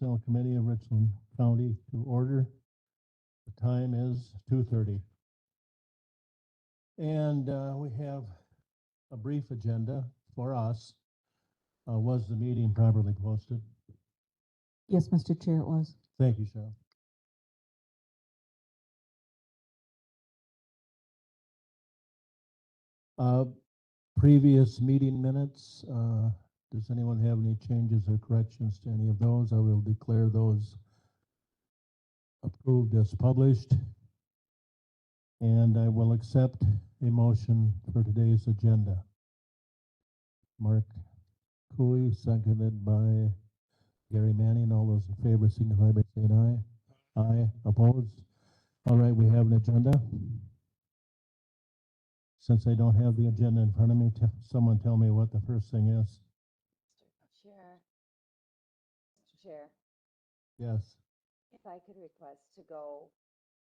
Personnel Committee of Richland County to order. The time is 2:30. And we have a brief agenda for us. Was the meeting properly posted? Yes, Mr. Chair, it was. Thank you, Cheryl. Previous meeting minutes, does anyone have any changes or corrections to any of those? I will declare those approved as published. And I will accept a motion for today's agenda. Mark Cooey, seconded by Gary Manning. All those in favor signify by saying aye. Aye. Opposed? All right, we have an agenda. Since I don't have the agenda in front of me, someone tell me what the first thing is. Mr. Chair, Yes. if I could request to go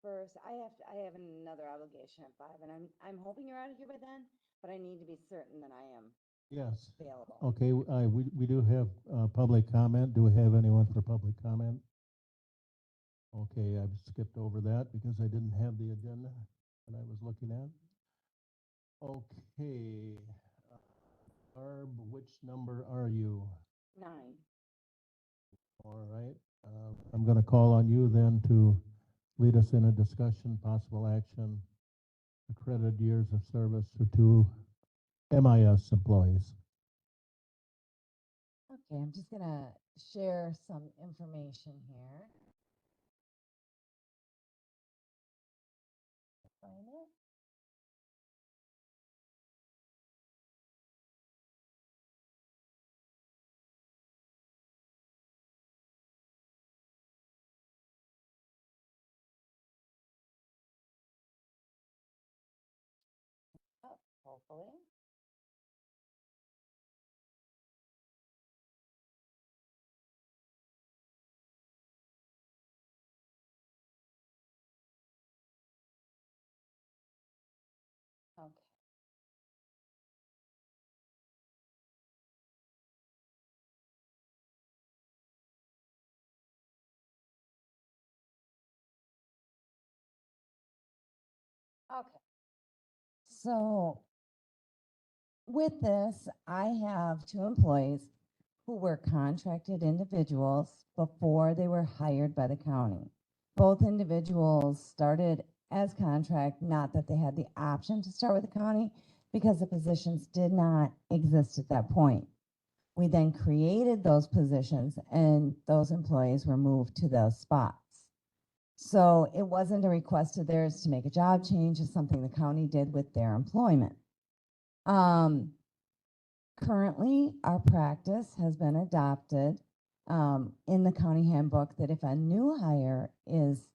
first, I have another obligation at 5, and I'm hoping you're out of here by then, but I need to be certain that I am Yes. available. Okay, we do have public comment. Do we have anyone for public comment? Okay, I've skipped over that because I didn't have the agenda that I was looking at. Okay, Barb, which number are you? 9. All right, I'm going to call on you then to lead us in a discussion, possible action, accredited years of service for 2 MIS employees. Okay, I'm just gonna share some information here. Find it. Oh, hopefully. Okay. Okay. So with this, I have 2 employees who were contracted individuals before they were hired by the county. Both individuals started as contract, not that they had the option to start with the county because the positions did not exist at that point. We then created those positions and those employees were moved to those spots. So it wasn't a request of theirs to make a job change. It's something the county did with their employment. Currently, our practice has been adopted in the county handbook that if a new hire is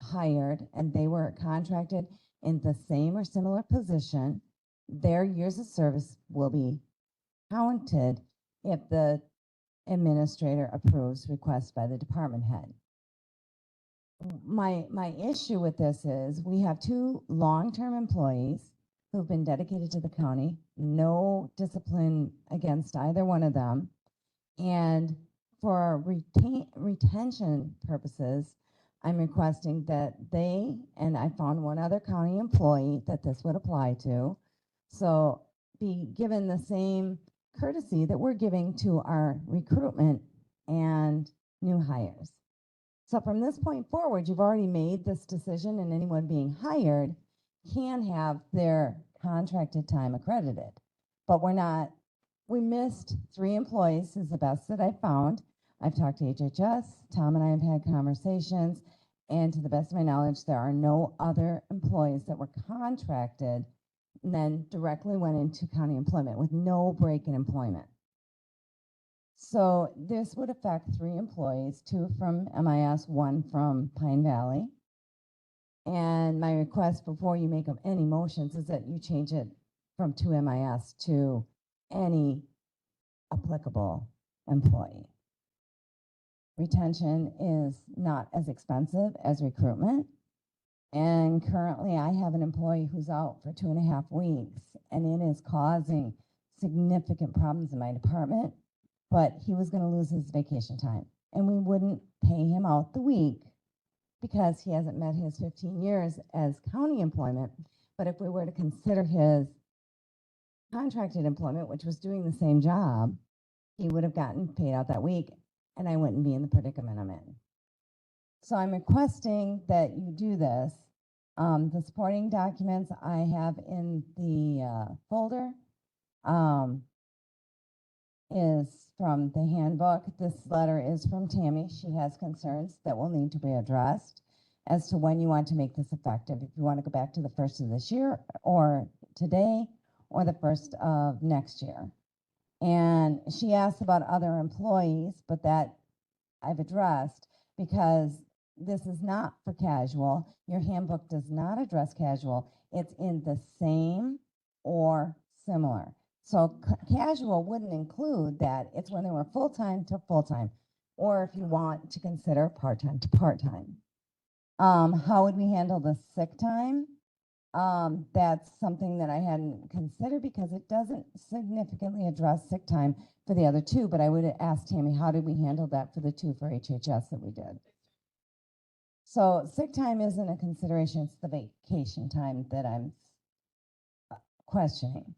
hired and they were contracted in the same or similar position, their years of service will be counted if the administrator approves request by the department head. My issue with this is we have 2 long-term employees who've been dedicated to the county, no discipline against either one of them. And for retention purposes, I'm requesting that they, and I found one other county employee that this would apply to, so be given the same courtesy that we're giving to our recruitment and new hires. So from this point forward, you've already made this decision and anyone being hired can have their contracted time accredited. But we missed 3 employees is the best that I found. I've talked to HHS, Tom and I have had conversations, and to the best of my knowledge, there are no other employees that were contracted and then directly went into county employment with no break in employment. So this would affect 3 employees, 2 from MIS, 1 from Pine Valley. And my request before you make any motions is that you change it from 2 MIS to any applicable employee. Retention is not as expensive as recruitment. And currently I have an employee who's out for 2.5 weeks, and it is causing significant problems in my department, but he was going to lose his vacation time. and we wouldn't pay him out the week because he hasn't met his 15 years as county employment. But if we were to consider his contracted employment, which was doing the same job, he would have gotten paid out that week, and I wouldn't be in the predicament I'm in. So I'm requesting that you do this. The supporting documents I have in the folder is from the handbook. This letter is from Tammy. She has concerns that will need to be addressed as to when you want to make this effective. If you want to go back to the 1st of this year, or today, or the 1st of next year. And she asked about other employees, but that I've addressed because this is not for casual. Your handbook does not address casual. It's in the same or similar. So casual wouldn't include that. It's when they were full-time to full-time, or if you want to consider part-time to part-time. How would we handle the sick time? That's something that I hadn't considered because it doesn't significantly address sick time for the other two, but I would ask Tammy, how did we handle that for the two for HHS that we did? So sick time isn't a consideration, it's the vacation time that I'm questioning.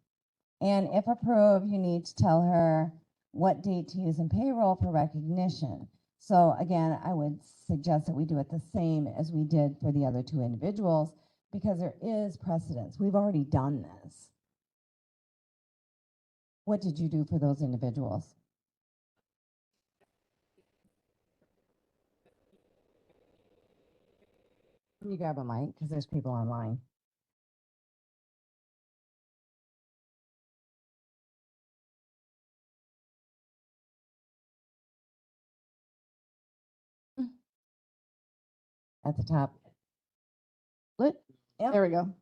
And if approved, you need to tell her what date to use in payroll for recognition. So again, I would suggest that we do it the same as we did for the other two individuals, because there is precedence. We've already done this. What did you do for those individuals? Can you grab a mic? Because there's people online. At the top. Lit? Yep. There we go.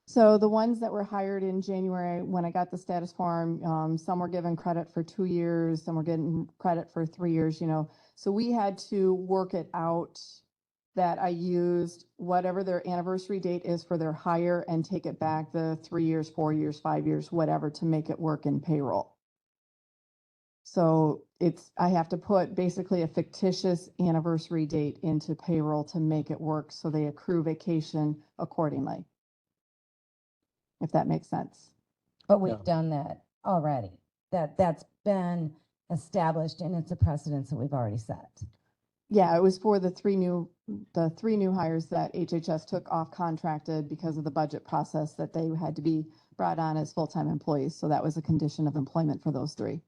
So the ones that were hired in January, when I got the status form, some were given credit for 2 years, some were getting credit for 3 years, So we had to work it out that I used whatever their anniversary date is for their hire and take it back the 3 years, 4 years, 5 years, whatever, to make it work in payroll. So I have to put basically a fictitious anniversary date into payroll to make it work, so they accrue vacation accordingly. If that makes sense. But we've done that already. That's been established, and it's a precedence that we've already set. Yeah, it was for the three new hires that HHS took off contracted because of the budget process, that they had to be brought on as full-time employees. So that was a condition of employment for those three.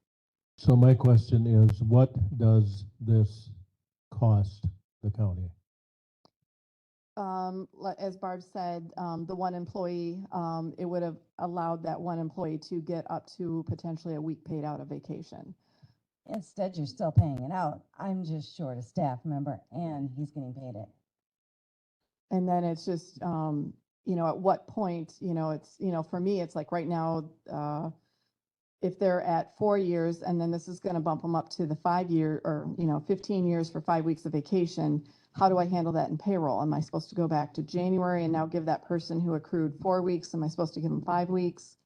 So my question is, what does this cost the county? As Barb said, the one employee, it would have allowed that one employee to get up to potentially a week paid out of vacation. Instead, you're still paying it out. I'm just short a staff member, and he's getting paid it. And then it's just, at what point, it's, for me, it's like right now, if they're at 4 years, and then this is going to bump them up to the 5 year, or 15 years for 5 weeks of vacation, how do I handle that in payroll? Am I supposed to go back to January and now give that person who accrued 4 weeks? Am I supposed to give them 5 weeks?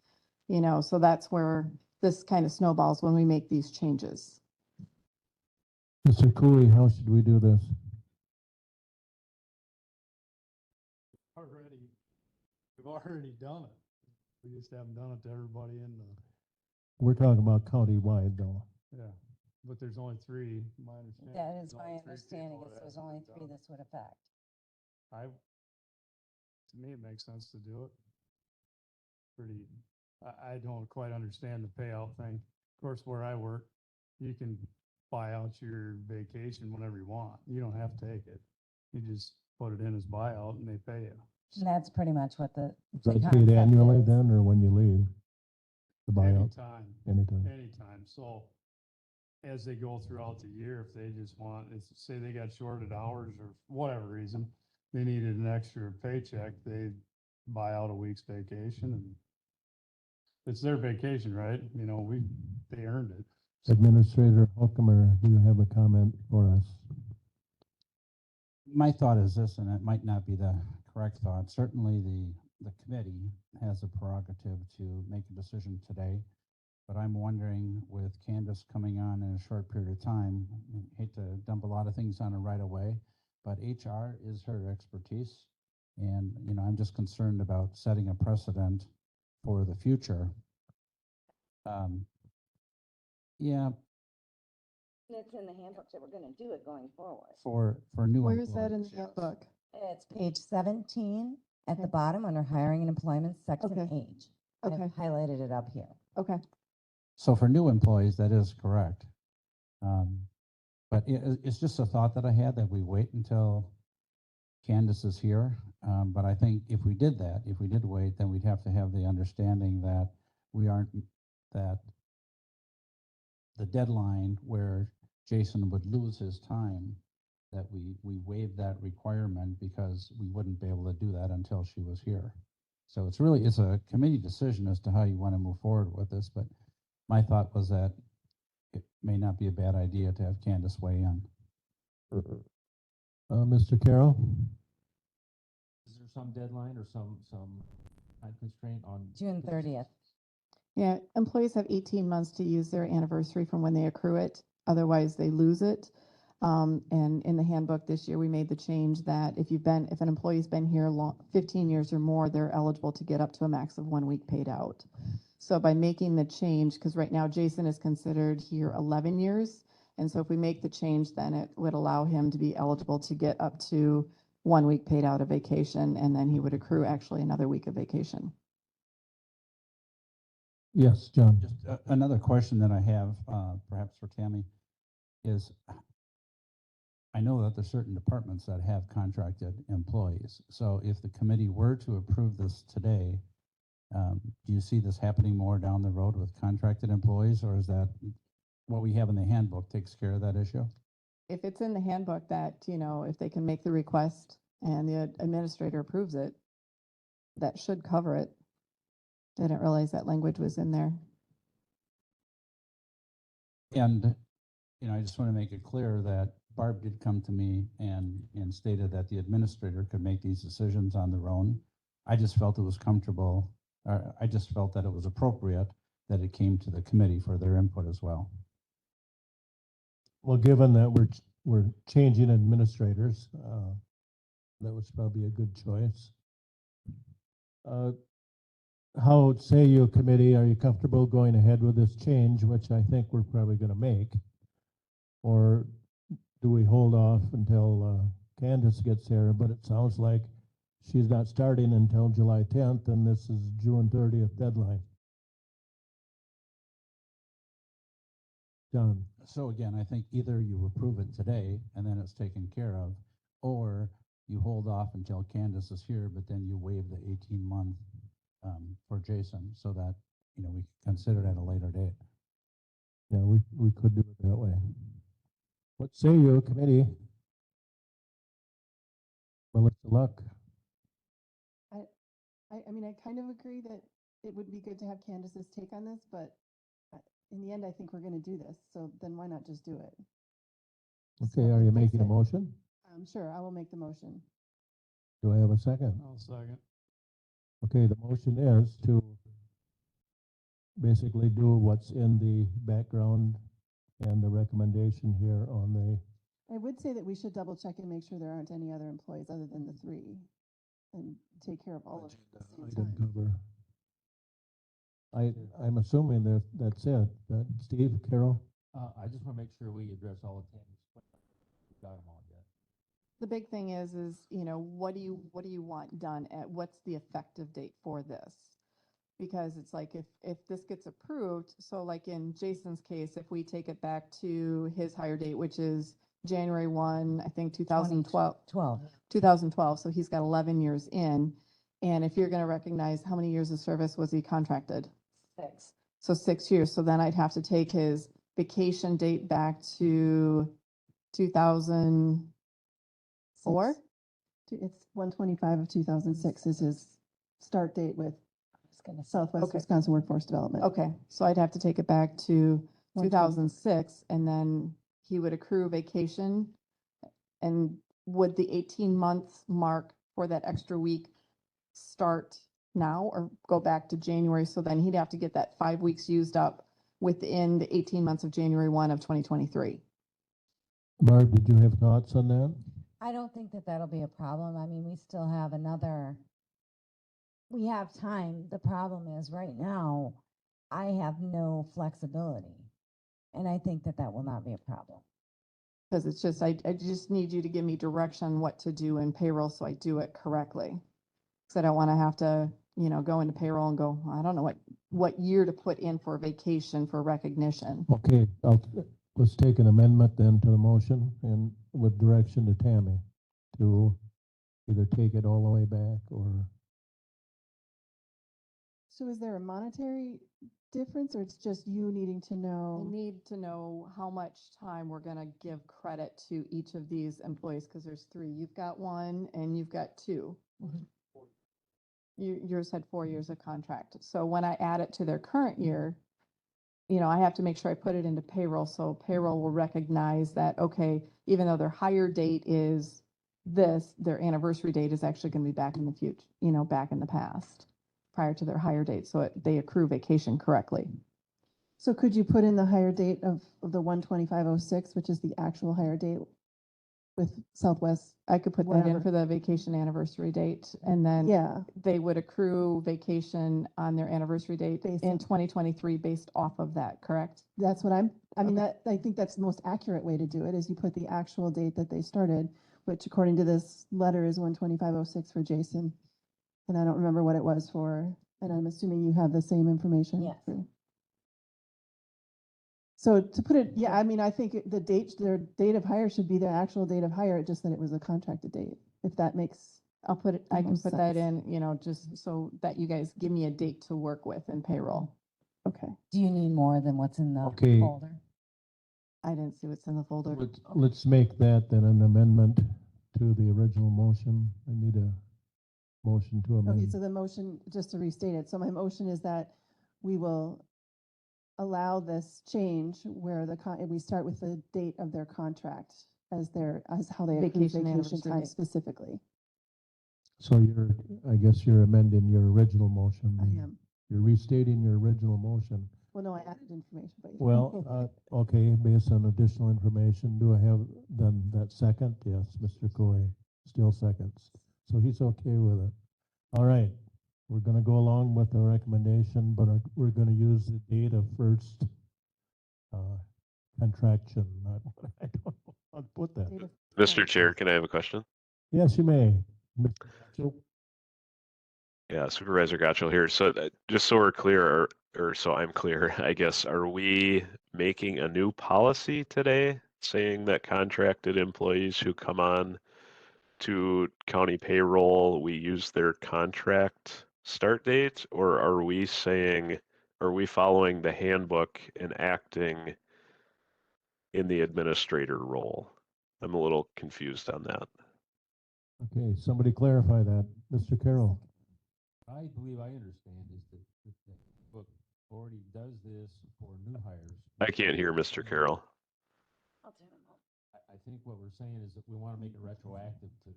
So that's where this kind of snowballs when we make these changes. Mr. Cooley, how should we do this? We've already done it. We just haven't done it to everybody in the, We're talking about county-wide though. yeah, but there's only 3, my understanding. That is There's my only 3 understanding, people is that there's hasn't only been 3 done. this would affect. To me, it makes sense to do it. I don't quite understand the payout thing. Of course, where I work, you can buy out your vacation whenever you want. You don't have to take it. You just put it in as buyout and they pay you. And that's pretty much what the Is that paid concept annually is. then, or when you leave? The buyout, Anytime. anytime. So as they go throughout the year, if they just want, say they got shorted hours or whatever reason, they needed an extra paycheck, they buy out a week's vacation, and it's their vacation, right? They earned it. Administrator Holcomer, do you have a comment for us? My thought is this, and it might not be the correct thought. Certainly the committee has a prerogative to make a decision today, but I'm wondering, with Candace coming on in a short period of time, I hate to dump a lot of things on her right away, but HR is her expertise. And, I'm just concerned about setting a precedent for the future. Yeah, It's in the handbook that we're gonna do it going forward. for new Where is that in employees, the yes. handbook? It's page 17 at the Okay. bottom under hiring and employment, section Okay. H. I've Okay. highlighted it up here. Okay, So for new employees, that is correct. But it's just a thought that I had that we wait until Candace is here. But I think if we did wait, then we'd have to have the understanding that that the deadline where Jason would lose his time, that we waive that requirement because we wouldn't be able to do that until she was here. So it's a committee decision as to how you want to move forward with this, but my thought was that it may not be a bad idea to have Candace weigh in. Mr. Carroll? Is there some deadline or some time constraint on? June 30th. yeah, employees have 18 months to use their anniversary from when they accrue it, otherwise they lose it. And in the handbook this year, we made the change that if an employee's been here 15 years or more, they're eligible to get up to a max of 1 week paid out. So by making the change, because right now Jason is considered here 11 years, and so if we make the change, then it would allow him to be eligible to get up to 1 week paid out of vacation, and then he would accrue actually another week of vacation. Yes, John. Just another question that I have, perhaps for Tammy, is I know that there's certain departments that have contracted employees. So if the committee were to approve this today, do you see this happening more down the road with contracted employees, or is that what we have in the handbook takes care of that issue? If it's in the handbook that, if they can make the request and the administrator approves it, that should cover it. Didn't realize that language was in there. And, I just want to make it clear that Barb did come to me and stated that the administrator could make these decisions on their own. I just felt it was comfortable, or I just felt that it was appropriate that it came to the committee for their input as well. Well, given that we're changing administrators, that was probably a good choice. How say you, committee, are you comfortable going ahead with this change, which I think we're probably going to make? Or do we hold off until Candace gets here? But it sounds like she's not starting until July 10th, and this is June 30th deadline. John? So again, I think either you approve it today and then it's taken care of, or you hold off until Candace is here, but then you waive the 18-month for Jason so that, we can consider it at a later date. Yeah, we could do it that way. What say you, committee? Melissa Luck? I mean, I kind of agree that it would be good to have Candace's take on this, but in the end, I think we're going to do this. So then why not just do it? Okay, So are you fix making a it. motion? Sure, I will make the motion. Do I have a second? I'll second. Okay, the motion is to basically do what's in the background and the recommendation here on the, I would say that we should double check and make sure there aren't any other employees other than the 3 and take care of all of it at the same item time. cover. I'm assuming that that's it. Steve, Carol? I just want to make sure we address all of Tammy's questions. We've got them all yet. The big thing is, what do you want done at, what's the effective date for this? Because it's like, if this gets approved, so like in Jason's case, if we take it back to his hire date, which is January 1, I think 2012, 2012, so he's got 11 years in. And if you're going to recognize how many years of service was he contracted? 6. So 6 years. So then I'd have to take his vacation date back to 2004. It's 125 of 2006 is his start date with Southwest Okay. Wisconsin Workforce Development. Okay, so I'd have to take it back to 2006, and then he would accrue vacation. And would the 18-month mark for that extra week start now or go back to January? So then he'd have to get that 5 weeks used up within the 18 months of January 1 of 2023. Barb, did you have thoughts on that? I don't think that that'll be a problem. I mean, we still have we have time. The problem is right now, I have no flexibility. And I think that that will not be a problem. Because it's just, I just need you to give me direction what to do in payroll so I do it correctly. Because I don't want to have to, go into payroll and go, I don't know what year to put in for vacation for recognition. Okay, let's take an amendment then to the motion and with direction to Tammy to either take it all the way back or, So is there a monetary difference or it's just you needing to I know? need to know how much time we're gonna give credit to each of these employees, because there's three. You've got one and you've got two. Yours had 4 years of contract. So when I add it to their current year, I have to make sure I put it into payroll, so payroll will recognize that, okay, even though their hire date is this, their anniversary date is actually gonna be back in the future, back in the past, prior to their hire date, so they accrue vacation correctly. So could you put in the hire date of the 1/25/06, which is the actual hire date with Southwest? I could put that in Whatever. for the vacation anniversary date, and then Yeah, they would accrue vacation on their anniversary date Based in on- 2023 based off of that, correct? that's what I mean, Okay. I think that's the most accurate way to do it, is you put the actual date that they started, which according to this letter is 1/25/06 for Jason. And I don't remember what it was for, and I'm assuming you have the same information. Yes. So to put it, yeah, I mean, I think their date of hire should be their actual date of hire, just that it was a contracted date, if that makes, I can most put that sense. in, just so that you guys give me a date to work with in payroll. okay. Do you need more than what's in the Okay. folder? I didn't see what's in the folder. let's make that then an amendment to the original motion. I need a motion to Okay, amend. so the motion, just to restate it, so my motion is that we will allow this change where we start with the date of their contract as how they accrue Vacation vacation anniversary time date. specifically. So I guess you're amending your original motion. I then. am. You're restating your original motion. Well, no, I added information, but. Well, okay, based on additional information, do I have then that second? Yes, Mr. Coy still seconds. So he's okay with it. All right, we're gonna go along with the recommendation, but we're gonna use the date of first contraction. I don't know how to put that. Date of Mr. Chair, contract. can I have a question? Yes, you may. Mr. Mitchell. Yeah, Supervisor Gotchell here. So just so we're clear, or so I'm clear, I guess, are we making a new policy today saying that contracted employees who come on to county payroll, we use their contract start date? Or are we following the handbook and acting in the administrator role? I'm a little confused on that. Okay, somebody clarify that. Mr. Carroll. I believe I understand is that the book already does this for new hires. I can't hear Mr. Carroll. I think what we're saying is that we want to make it retroactive to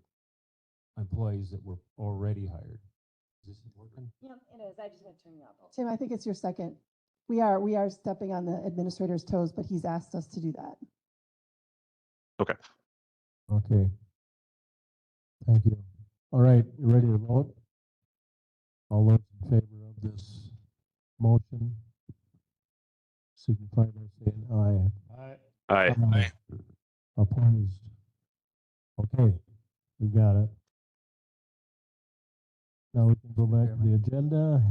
employees that were already hired. Is this working? Yep, it is. I just had to turn you off. Tim, I think it's your second. We are stepping on the administrator's toes, but he's asked us to do that. Okay. Okay. Thank you. All right, you ready to vote? All those in favor of this motion signify by saying aye. Aye. Opposed? Okay, we got it. Now we can go back to the agenda.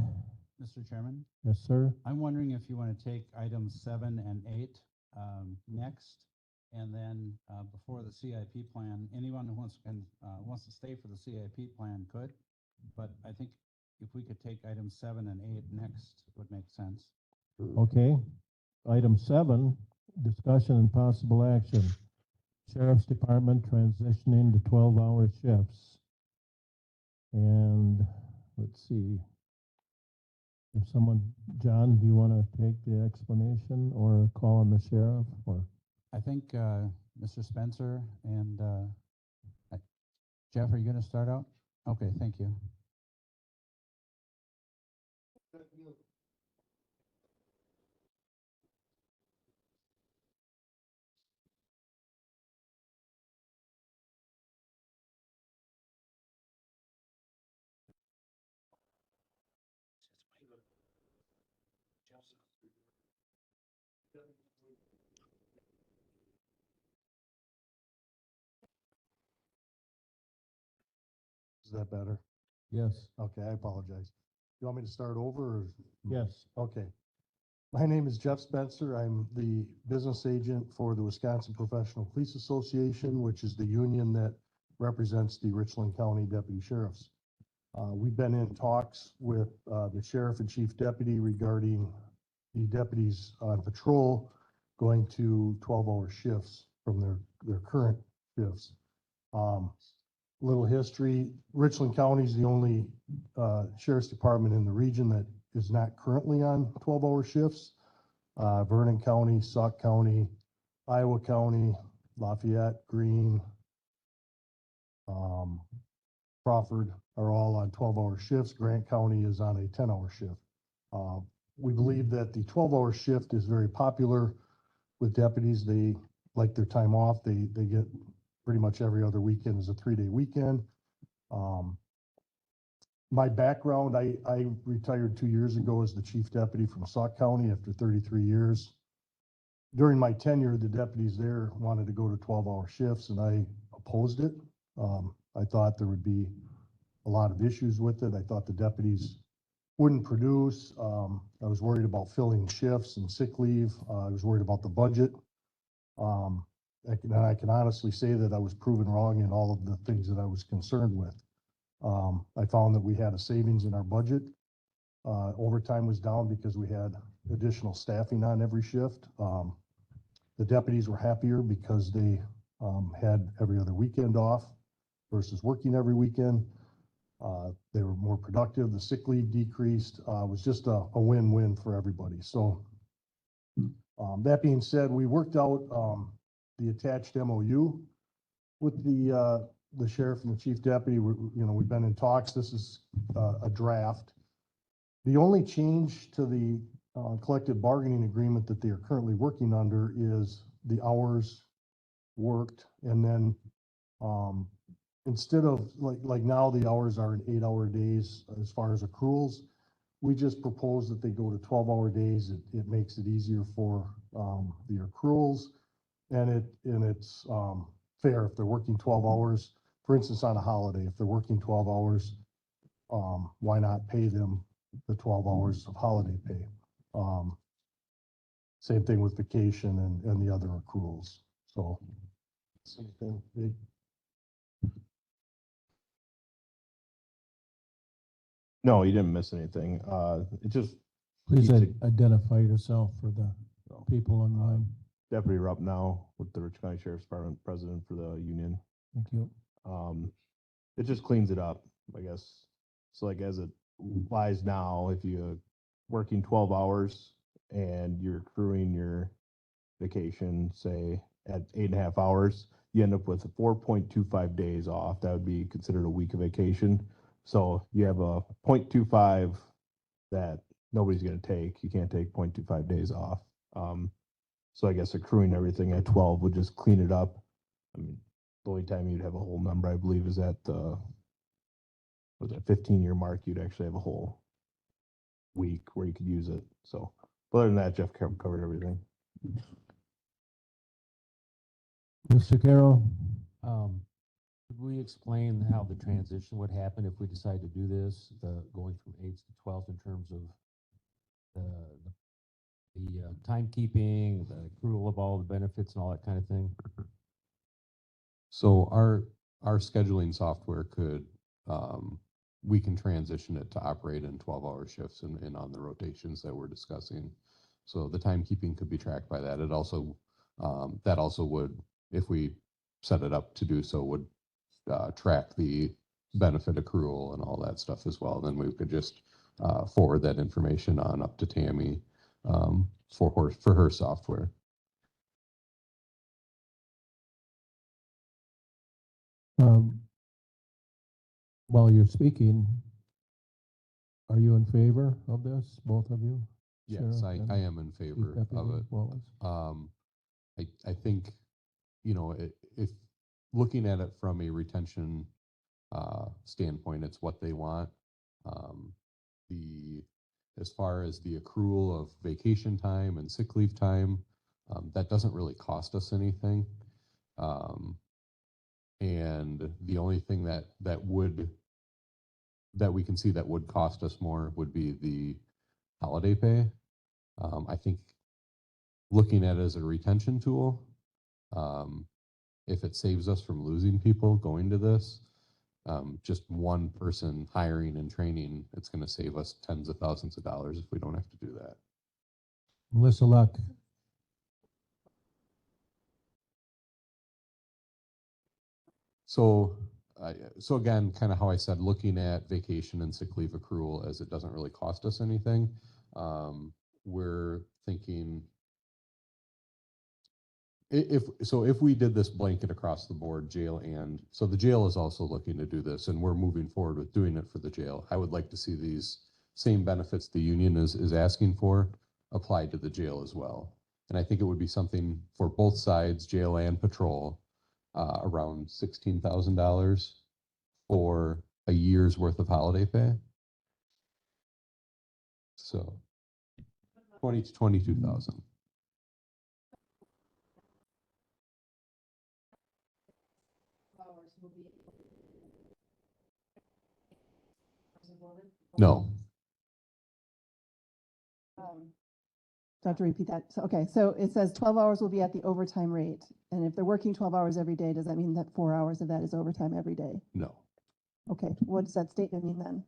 Mr. Chairman, Yes, sir. I'm wondering if you want to take items 7 and 8 next, and then before the CIP plan, anyone who wants to stay for the CIP plan could, but I think if we could take items 7 and 8 next would make sense. Okay. Item 7, discussion and possible action. Sheriff's Department transitioning to 12-hour shifts. And let's see. If John, do you want to take the explanation or call on the sheriff or? I think Mr. Spencer and Jeff, are you going to start out? Okay, thank you. Is that better? Yes. Okay, I apologize. You want me to start over or? Yes. Okay. My name is Jeff Spencer. I'm the business agent for the Wisconsin Professional Police Association, which is the union that represents the Richland County Deputy Sheriffs. We've been in talks with the sheriff and chief deputy regarding the deputies on patrol going to 12-hour shifts from their current shifts. Little history, Richland County is the only sheriff's department in the region that is not currently on 12-hour shifts. Vernon County, Sauk County, Iowa County, Lafayette, Greene, Crawford are all on 12-hour shifts. Grant County is on a 10-hour shift. We believe that the 12-hour shift is very popular with deputies. They like their time off. They get pretty much every other weekend is a 3-day weekend. My background, I retired 2 years ago as the chief deputy from Sauk County after 33 years. During my tenure, the deputies there wanted to go to 12-hour shifts and I opposed it. I thought there would be a lot of issues with it. I thought the deputies wouldn't produce. I was worried about filling shifts and sick leave. I was worried about the budget. I can honestly say that I was proven wrong in all of the things that I was concerned with. I found that we had a savings in our budget. Overtime was down because we had additional staffing on every shift. The deputies were happier because they had every other weekend off versus working every weekend. They were more productive. The sick leave decreased. It was just a win-win for everybody. So that being said, we worked out the attached MOU with the sheriff and the chief deputy. We've been in talks. This is a draft. The only change to the collective bargaining agreement that they are currently working under is the hours worked. And then instead of like now the hours are in 8-hour days as far as accruals, we just propose that they go to 12-hour days. It makes it easier for the accruals, and it's fair if they're working 12 hours. For instance, on a holiday, if they're working 12 hours, why not pay them the 12 hours of holiday pay? Same thing with vacation and the other accruals. So, same thing. No, you didn't miss anything. It just Please keeps it- identify yourself for the people online. Deputy Rupp now with the Richland County Sheriff's Department, president for the union. Thank you. It just cleans it up, I guess. So like as it lies now, if you're working 12 hours and you're accruing your vacation, say at 8.5 hours, you end up with 4.25 days off. That would be considered a week of vacation. So you have a 0.25 that nobody's going to take. You can't take 0.25 days off. So I guess accruing everything at 12 would just clean it up. I mean, the only time you'd have a whole number, I believe, is at the 15-year mark. You'd actually have a whole week where you could use it. So other than that, Jeff covered everything. Mr. Carroll? Could we explain how the transition would happen if we decide to do this, going from 8s to 12s in terms of the timekeeping, the accrual of all the benefits and all that kind of thing? So our scheduling software could, we can transition it to operate in 12-hour shifts and on the rotations that we're discussing. So the timekeeping could be tracked by that. It also, that also would, if we set it up to do so, would track the benefit accrual and all that stuff as well. Then we could just forward that information on up to Tammy for her software. While you're speaking, are you in favor of this, both of you? Yes, Sheriff I and am in Chief favor Deputy of it. Wallace? I think, you know, if looking at it from a retention standpoint, it's what they want. as far as the accrual of vacation time and sick leave time, that doesn't really cost us anything. And the only thing that we can see that would cost us more would be the holiday pay. I think looking at it as a retention tool, if it saves us from losing people going to this, just one person hiring and training, it's going to save us tens of thousands of dollars if we don't have to do that. Melissa Luck. So, so again, kind of how I said, looking at vacation and sick leave accrual as it doesn't really cost us anything, we're thinking if we did this blanket across the board, so the jail is also looking to do this, and we're moving forward with doing it for the jail. I would like to see these same benefits the union is asking for applied to the jail as well. And I think it would be something for both sides, jail and patrol, around $16,000 for a year's worth of holiday pay. So 20 to 22,000. No. So I have to repeat that. So, okay, so it says 12 hours will be at the overtime rate. And if they're working 12 hours every day, does that mean that 4 hours of that is overtime every day? No. Okay, what does that statement mean then?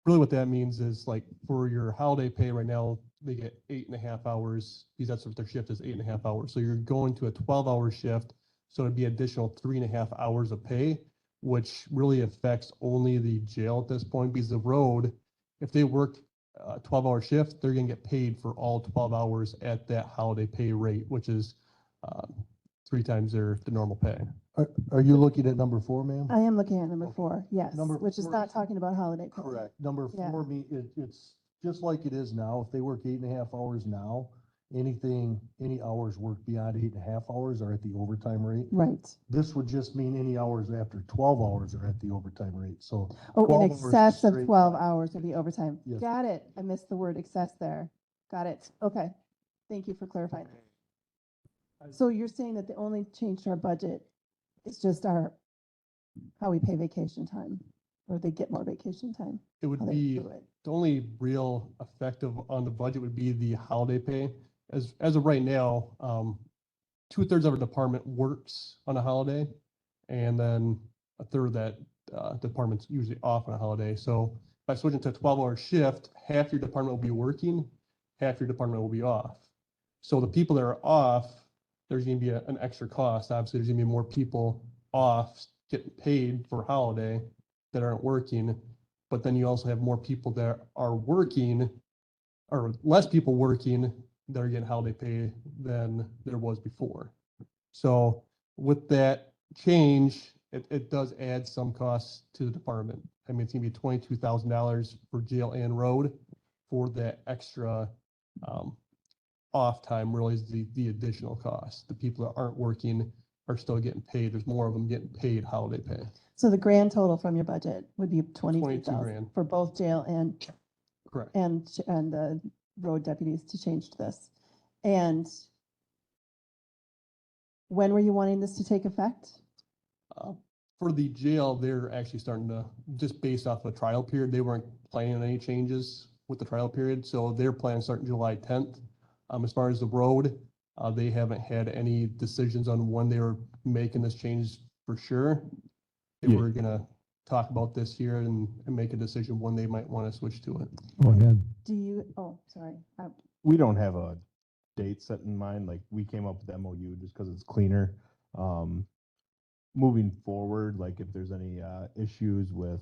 Really what that means is, like, for your holiday pay right now, they get 8.5 hours, because that's what their shift is, 8.5 hours. So you're going to a 12-hour shift, so it'd be additional 3.5 hours of pay, which really affects only the jail at this point, because the road, if they work a 12-hour shift, they're gonna get paid for all 12 hours at that holiday pay rate, which is 3 times the normal pay. Are you looking at number 4, ma'am? I am looking at number 4, yes, which is 4 not talking about holiday pay. Correct. Number Yeah. 4, it's just like it is now. If they work 8.5 hours now, any hours worked beyond 8.5 hours are at the overtime rate. Right. This would just mean any hours after 12 hours are at the overtime rate. So Oh, in 12 hours excess of straight 12 time. hours would be overtime. Yes. Got it. I missed the word excess there. Got it. Okay. Thank you for clarifying. So you're saying that the only change to our budget is just how we pay vacation time, or they get more vacation time? It would How they be, do it. the only real effective on the budget would be the holiday pay. As of right now, 2/3 of our department works on a holiday, and then 1/3 of that department's usually off on a holiday. So by switching to a 12-hour shift, half your department will be working, half your department will be off. So the people that are off, there's going to be an extra cost. Obviously, there's going to be more people off getting paid for holiday that aren't working, but then you also have more people that are working, or less people working that are getting holiday pay than there was before. So with that change, it does add some costs to the department. I mean, it's gonna be $22,000 for jail and road for that extra off time really is the additional cost. The people that aren't working are still getting paid. There's more of them getting paid holiday pay. So the grand total from your budget would be 22,000 grand. for both jail and Correct. and the road deputies to change to this. And when were you wanting this to take effect? For the jail, they're actually starting to, just based off a trial period, they weren't planning on any changes with the trial period, so their plan starting July 10th. As far as the road, they haven't had any decisions on when they were making this change for sure. They Yeah. were gonna talk about this here and make a decision when they might want to switch to it. Go ahead. Do you, oh, sorry. We don't have a date set in mind. Like, we came up with the MOU just because it's cleaner. Moving forward, like if there's any issues with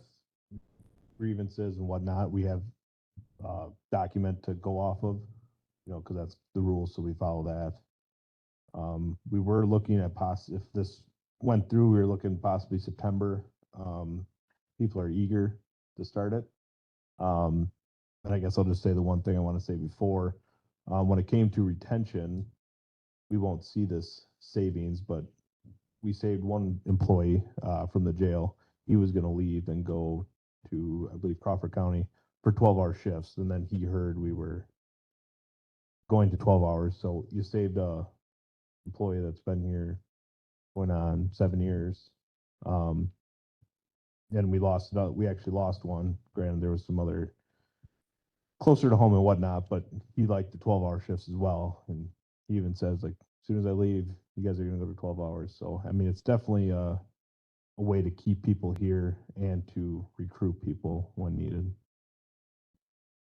grievances and whatnot, we have document to go off of, because that's the rules, so we follow that. We were looking at if this went through, we were looking possibly September. People are eager to start it. And I guess I'll just say the one thing I want to say before, when it came to retention, we won't see this savings, but we saved one employee from the jail. He was going to leave and go to, I believe, Crawford County, for 12-hour shifts, and then he heard we were going to 12 hours, so you saved a employee that's been here going on 7 years. And we actually lost one. Granted, there was some other closer to home and whatnot, but he liked the 12-hour shifts as well. And he even says, like, as soon as I leave, you guys are gonna go to 12 hours. So, I mean, it's definitely a way to keep people here and to recruit people when needed.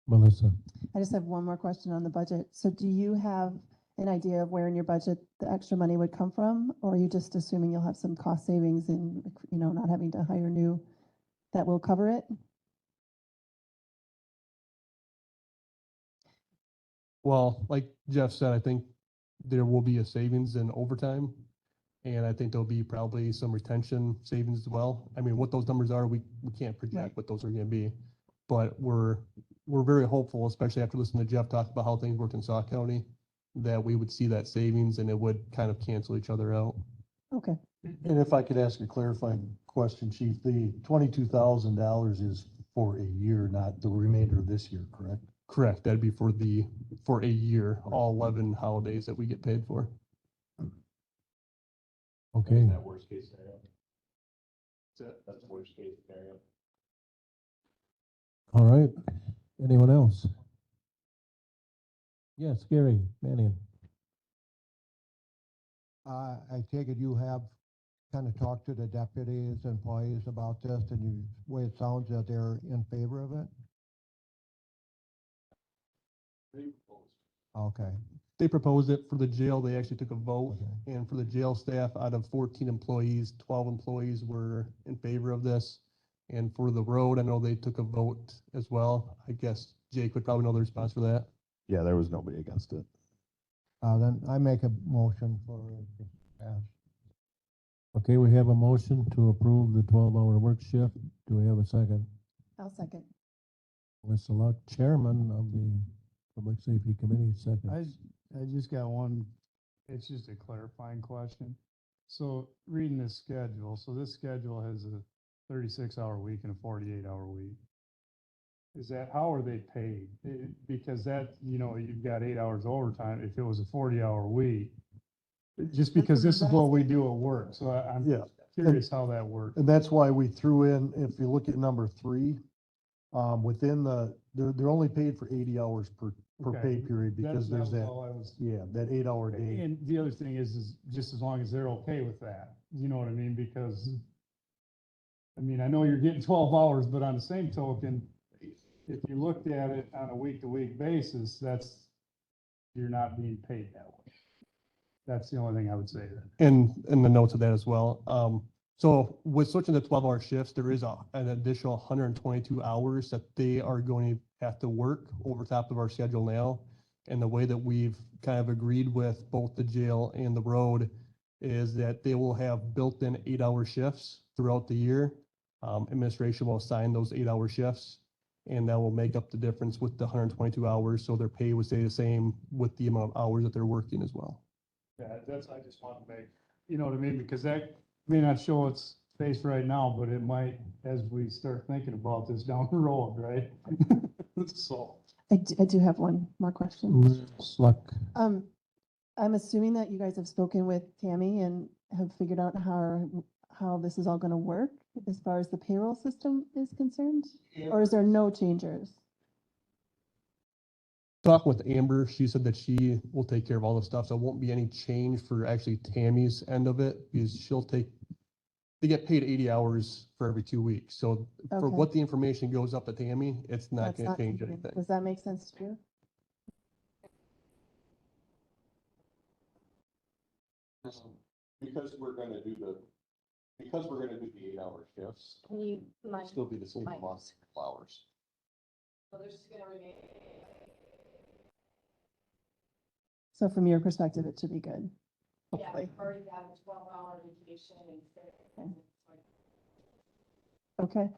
Melissa? I just have one more question on the budget. So do you have an idea of where in your budget the extra money would come from? Or are you just assuming you'll have some cost savings and, not having to hire new that will cover it? Well, like Jeff said, I think there will be a savings in overtime. And I think there'll be probably some retention savings as well. I mean, what those numbers are, we can't project what those are gonna be. But we're very hopeful, especially after listening to Jeff talk about how things worked in Sauk County, that we would see that savings and it would kind of cancel each other out. Okay. And if I could ask a clarifying question, Chief, the $22,000 is for a year, not the remainder of this year, correct? Correct. That'd be for a year, all 11 holidays that we get paid for. Okay, That worst case scenario. That's the worst case scenario. all right. Anyone else? Yes, Gary Mannion. I take it you have kind of talked to the deputies, employees about this, and you, the way it sounds that they're in favor of it? Okay. They proposed it for the jail. They actually took a vote. Okay. And for the jail staff, out of 14 employees, 12 employees were in favor of this. And for the road, I know they took a vote as well. I guess Jake would probably know the response for that. Yeah, there was nobody against it. Then I make a motion for pass. Okay, we have a motion to approve the 12-hour work shift. Do we have a second? I'll second. Melissa Luck, Chairman of the Public Safety Committee, second. I just got one, it's just a clarifying question. So reading this schedule, so this schedule has a 36-hour week and a 48-hour week. Is that, how are they paid? Because that, you've got 8 hours overtime if it was a 40-hour week. Just because this is what we do at work, so I'm Yeah. curious how that works. And that's why we threw in, if you look at number 3, within they're only paid for 80 hours per Okay. pay period because That there's was that, all I was- that 8-hour day. And the other thing is just as long as they're okay with that, you know what I mean? Because, I mean, I know you're getting 12 hours, but on the same token, if you looked at it on a week-to-week basis, you're not being paid that way. That's the only thing I would say then. And the notes of that as well. So with switching to 12-hour shifts, there is an additional 122 hours that they are going to have to work over top of our schedule now. And the way that we've kind of agreed with both the jail and the road is that they will have built-in 8-hour shifts throughout the year. Administration will assign those 8-hour shifts, and that will make up the difference with the 122 hours. So their pay would stay the same with the amount of hours that they're working as well. Yeah, I just want to make, you know what I mean? Because that may not show its face right now, but it might as we start thinking about this down the road, right? So. I do have one more question. Luck. I'm assuming that you guys have spoken with Tammy and have figured out how this is all gonna work as far as the payroll system is concerned? Or is there no changes? Talking with Amber, she said that she will take care of all the stuff, so it won't be any change for actually Tammy's end of it, because they get paid 80 hours for every 2 weeks. So for Okay. what the information goes up to Tammy, it's not That's gonna not change changing. anything. Does that make sense to you? Because we're gonna do the 8-hour shifts, Can you it'll still be the same Mine. amount of hours. So from your perspective, it should be good. Yeah, Hopefully. we've already got a 12-hour vacation and. Okay.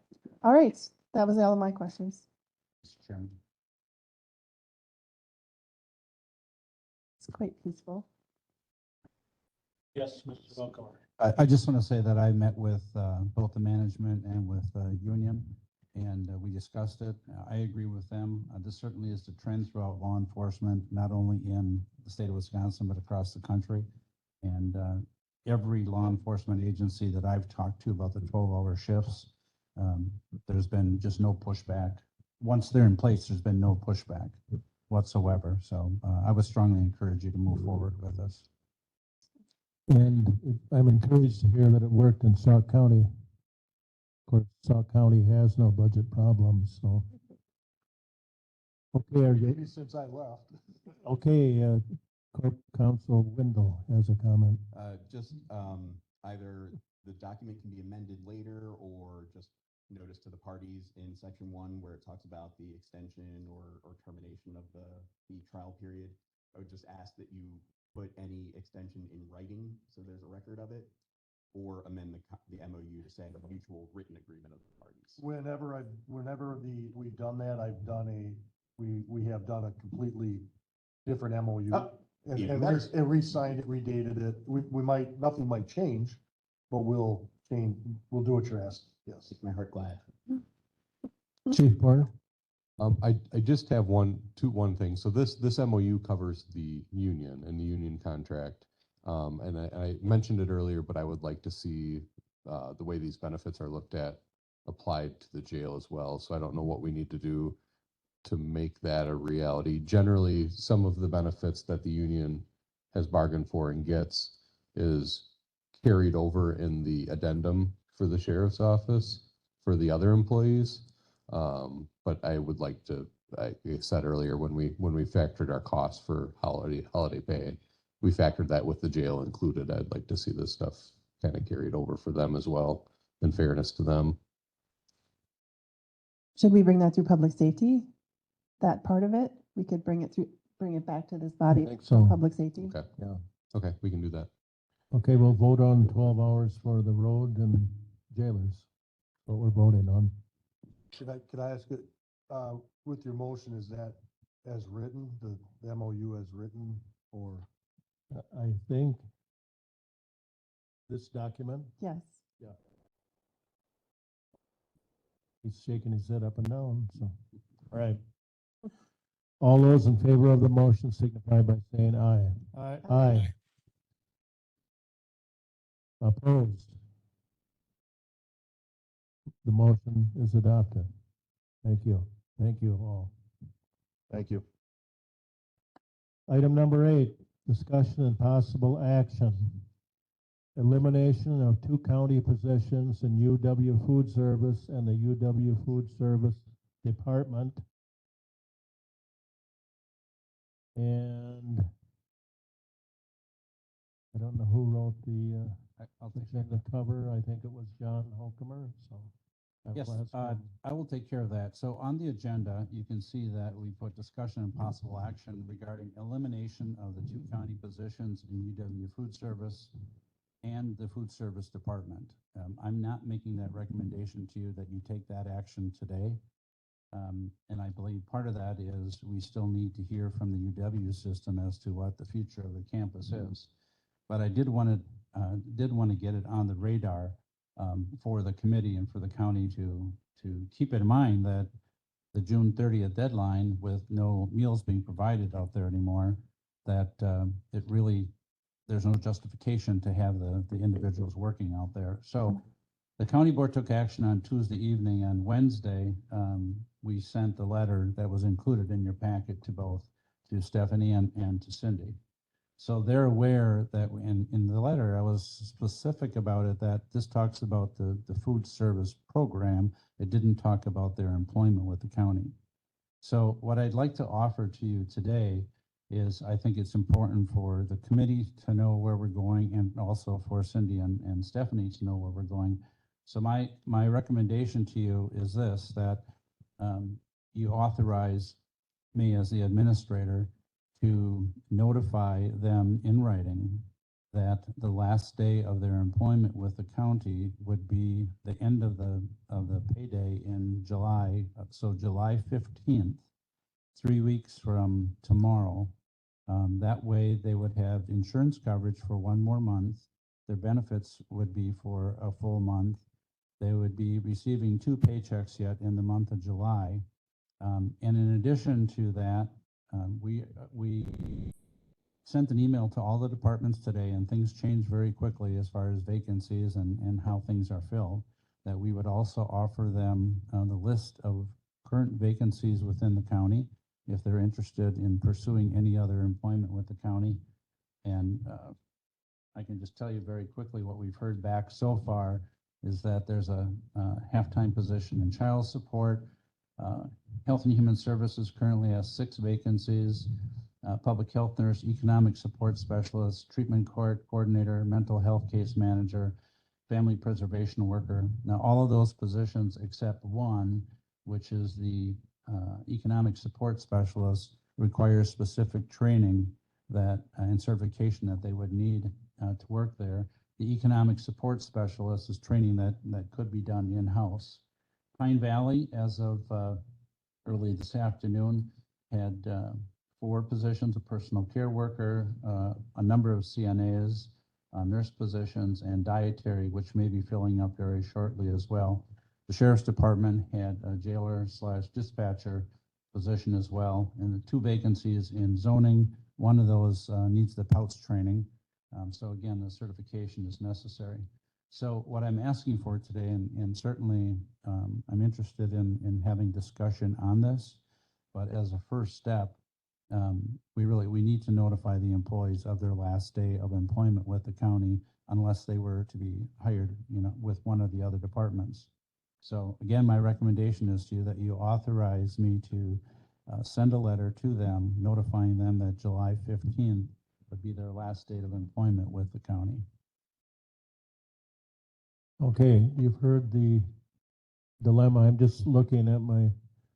All right. That was all of my questions. Mr. Chairman. It's quite peaceful. Yes, Mr. Welcomer. I just want to say that I met with both the management and with the union, and we discussed it. I agree with them. This certainly is the trend throughout law enforcement, not only in the state of Wisconsin, but across the country. And every law enforcement agency that I've talked to about the 12-hour shifts, there's been just no pushback. Once they're in place, there's been no pushback whatsoever. So I would strongly encourage you to move forward with this. And I'm encouraged to hear that it worked in Sauk County. Of course, Sauk County has no budget problems, so. Okay, Maybe since I left. okay, Corp Counsel Wendell has a comment. Just either the document can be amended later or just notice to the parties in section 1 where it talks about the extension or termination of the trial period. I would just ask that you put any extension in writing so there's a record of it, or amend the MOU to say a mutual written agreement of the parties. Whenever we've done that, we have done a completely different MOU. Even And re-signed it, redated it. Nothing might change, but we'll do what you're asking, yes. Make my heart glad. Chief Porter? I just have one thing. So this MOU covers the union and the union contract. And I mentioned it earlier, but I would like to see the way these benefits are looked at applied to the jail as well. So I don't know what we need to do to make that a reality. Generally, some of the benefits that the union has bargained for and gets is carried over in the addendum for the sheriff's office for the other employees. But I would like to, like I said earlier, when we factored our costs for holiday pay, we factored that with the jail included. I'd like to see this stuff kind of carried over for them as well, in fairness to them. Should we bring that through public safety? That part of it? We could bring it back to this body. I think so. Public safety. Okay. Yeah. Okay, we can do that. Okay, we'll vote on 12 hours for the road and jailers. What we're voting on. Could I ask it, with your motion, is that as written, the MOU as written, or? I think this document, Yes. he's shaking his head up and down, so, all right. All those in favor of the motion signify by saying aye. Aye. Opposed? The motion is adopted. Thank you. Thank you all. Thank you. Item number 8, discussion and possible action. Elimination of 2 county positions in UW Food Service and the UW Food Service Department. And I don't know who wrote the agenda cover. I think it was John Holcomer, so. Yes, I will take care of that. So on the agenda, you can see that we put discussion and possible action regarding elimination of the 2 county positions in UW Food Service and the Food Service Department. I'm not making that recommendation to you that you take that action today. And I believe part of that is we still need to hear from the UW system as to what the future of the campus is. But I did want to get it on the radar for the committee and for the county to keep in mind that the June 30th deadline, with no meals being provided out there anymore, that there's no justification to have the individuals working out there. So the county board took action on Tuesday evening. On Wednesday, we sent the letter that was included in your packet to Stephanie and to Cindy. So they're aware that in the letter, I was specific about it, that this talks about the food service program. It didn't talk about their employment with the county. So what I'd like to offer to you today is, I think it's important for the committee to know where we're going, and also for Cindy and Stephanie to know where we're going. So my recommendation to you is this, that you authorize me as the administrator to notify them in writing that the last day of their employment with the county would be the end of the payday in July. So July 15th, 3 weeks from tomorrow. That way they would have insurance coverage for 1 more month. Their benefits would be for a full month. they would be receiving 2 paychecks yet in the month of July. And in addition to that, we sent an email to all the departments today, and things change very quickly as far as vacancies and how things are filled, that we would also offer them the list of current vacancies within the county if they're interested in pursuing any other employment with the county. And I can just tell you very quickly what we've heard back so far is that there's a half-time position in child support. Health and Human Services currently has 6 vacancies. Public health nurse, economic support specialist, treatment court coordinator, mental health case manager, family preservation worker. Now, all of those positions except one, which is the economic support specialist, requires specific training that and certification that they would need to work there. The economic support specialist is training that could be done in-house. Pine Valley, as of early this afternoon, had 4 positions: a personal care worker, a number of CNAs, nurse positions, and dietary, which may be filling up very shortly as well. The Sheriff's Department had a jailer/dispatcher position as well, and the 2 vacancies in zoning. One of those needs the POUTS training. So again, the certification is necessary. So what I'm asking for today, and certainly I'm interested in having discussion on this, but as a first step, we need to notify the employees of their last day of employment with the county unless they were to be hired, with one of the other departments. So again, my recommendation is to you that you authorize me to send a letter to them notifying them that July 15th would be their last date of employment with the county. Okay, you've heard the dilemma. I'm just looking at my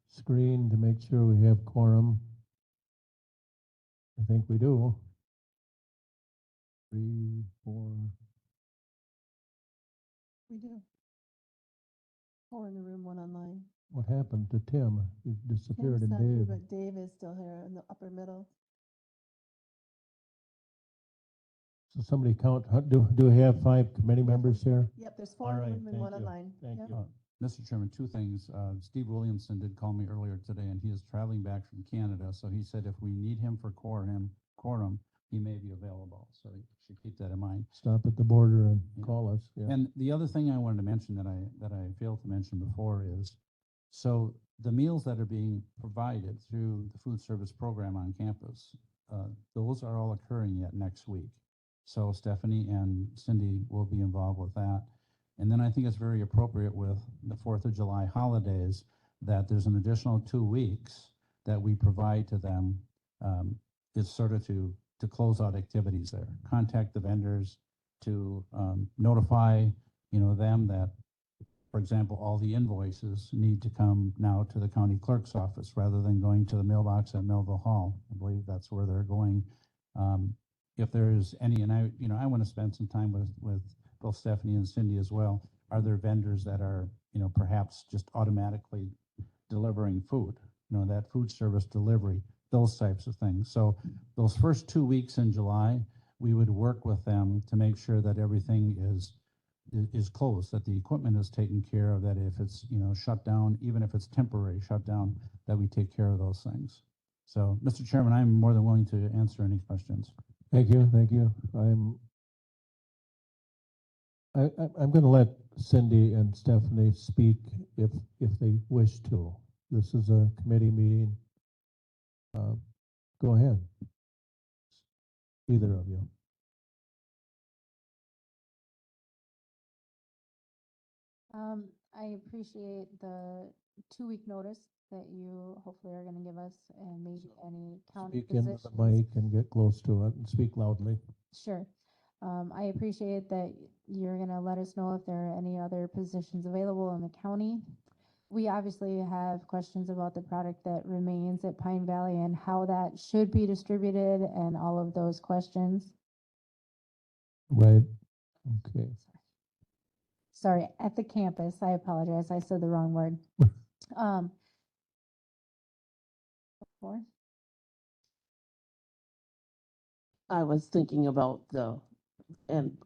screen to make sure we have quorum. I think we do. 3, 4. We do. 4 in the room, 1 online. What happened to Tim? He disappeared, Tim's and not here, Dave. but Dave is still here in the upper middle. So somebody count, do we have 5 committee members here? Yep, there's All 4 in the right, room and thank 1 you. online. Thank Yep. you. Mr. Chairman, 2 things. Steve Williamson did call me earlier today, and he is traveling back from Canada. So he said if we need him for quorum, he may be available. So you should keep that in mind. Stop at the border and Yeah. call us. Yeah. And the other thing I wanted to mention that I failed to mention before is, so the meals that are being provided through the food service program on campus, those are all occurring yet next week. So Stephanie and Cindy will be involved with that. And then I think it's very appropriate with the 4th of July holidays that there's an additional 2 weeks that we provide to them. It's sort of to close out activities there, contact the vendors to notify, them that, for example, all the invoices need to come now to the county clerk's office rather than going to the mailbox at Melville Hall. I believe that's where they're going. If there's any, and I want to spend some time with both Stephanie and Cindy as well. Are there vendors that are, perhaps just automatically delivering food, that food service delivery, those types of things. So those first 2 weeks in July, we would work with them to make sure that everything is closed, that the equipment is taken care of, that if it's, shut down, even if it's temporary shutdown, that we take care of those things. So, Mr. Chairman, I'm more than willing to answer any questions. Thank you, thank you. I'm going to let Cindy and Stephanie speak if they wish to. This is a committee meeting. Go ahead. Either of you. I appreciate the 2-week notice that you hopefully are gonna give us and maybe any county Speak into positions. the mic and get close to it and speak loudly. Sure. I appreciate that you're gonna let us know if there are any other positions available in the county. We obviously have questions about the product that remains at Pine Valley and how that should be distributed and all of those questions. Right. Okay. Sorry, at the campus. I apologize. I said the wrong word. Four. I was thinking about and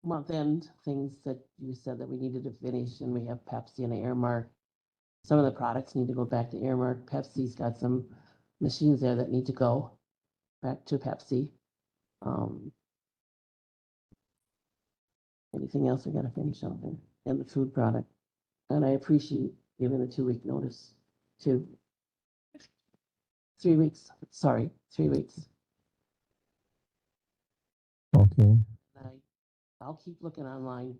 month-end things that you said that we needed to finish, and we have Pepsi and Airmark. Some of the products need to go back to Airmark. Pepsi's got some machines there that need to go back to Pepsi. Anything else I gotta finish up there? And the food product. And I appreciate giving a 2-week notice to 3 weeks, sorry, 3 weeks. Okay. I'll keep looking online.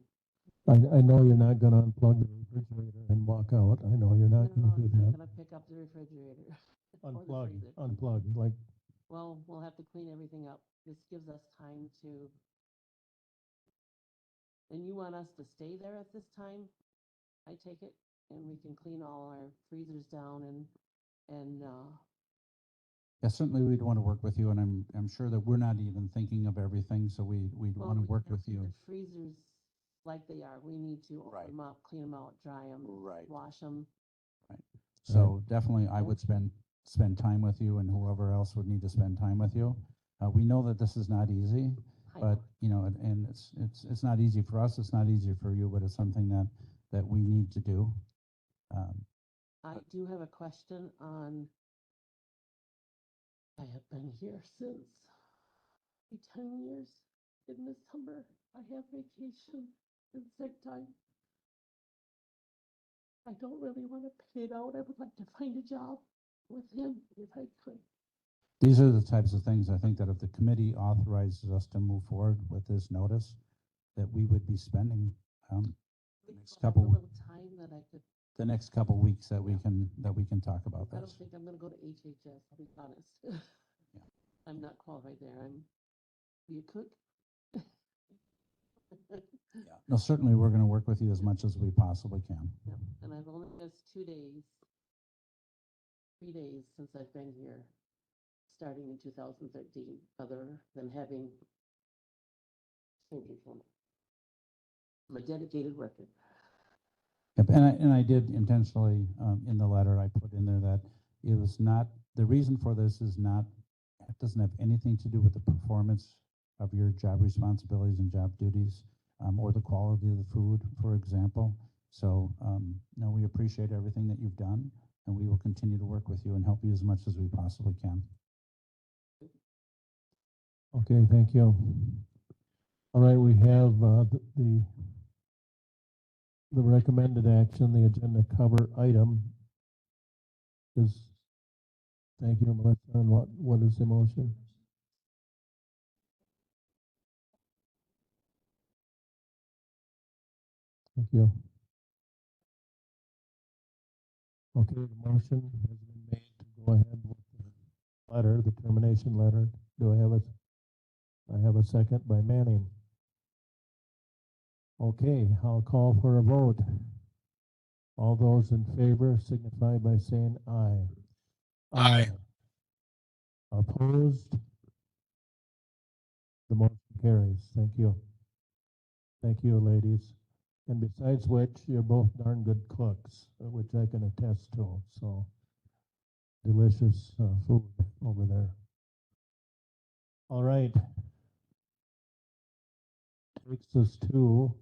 I know you're not gonna unplug the refrigerator and walk out. I know you're not gonna do I'm that. gonna pick up the refrigerator. or the Unplug, freezer. unplug, like, Well, we'll have to clean everything up. This gives us time to. And you want us to stay there at this time? I take it, and we can clean all our freezers down and Yeah, certainly we'd want to work with you, and I'm sure that we're not even thinking of everything, so we'd want to work with you. The freezers like they are, we need to open them up, clean them out, dry them, wash them. Right. So definitely, I would spend time with you, and whoever else would need to spend time with you. We know that this is not easy, but you know, and it's not easy for us. It's not easy for you, but it's something that we need to do. I do have a question on. I have been here since 10 years in this summer. I have vacation and sick time. I don't really want to pay it out. I would like to find a job with him if I could. These are the types of things I think that if the committee authorizes us to move forward with this notice, that we would be spending the next couple time that I could. the next couple weeks that we can talk about I don't this. think I'm going to go to HHS. I'll be honest. I'm not qualified there. Be a cook. No, certainly we're going to work with you as much as we possibly can. Yeah. And I've only missed 3 days since I've been here, starting in 2013, other than having surgery. I'm a dedicated worker. Yep, and I did intentionally, in the letter, I put in there that it was not, the reason for this is not, it doesn't have anything to do with the performance of your job responsibilities and job duties, or the quality of the food, for example. So, no, we appreciate everything that you've done, and we will continue to work with you and help you as much as we possibly can. okay, thank you. All right, we have the recommended action, the agenda cover item is, thank you, Melissa, and what is the motion? Thank you. Okay, the motion has been made to go ahead with the letter, the termination letter. Do I have a second by Manning? Okay, I'll call for a vote. All those in favor signify by saying aye. Aye. Opposed? The motion carries. Thank you. Thank you, ladies. And besides which, you're both darn good cooks, which I can attest to. So delicious food over there. All right. Takes us to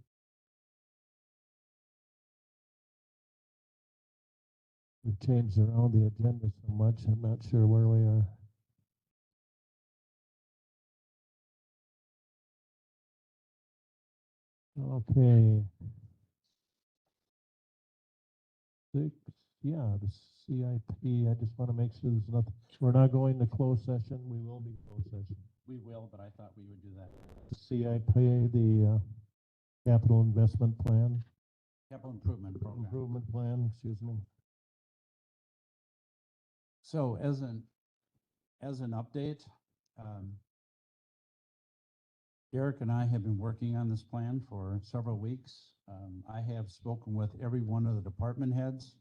we've changed around the agenda so much, I'm not sure where we are. Okay. 6, yeah, the CIP, I just want to make sure there's nothing, we're not going to closed session, we will be closed session. We will, but I thought we would do that. The CIP, the capital investment plan. Capital improvement program. Improvement plan, excuse me. So as an update, Derek and I have been working on this plan for several weeks. I have spoken with every one of the department heads.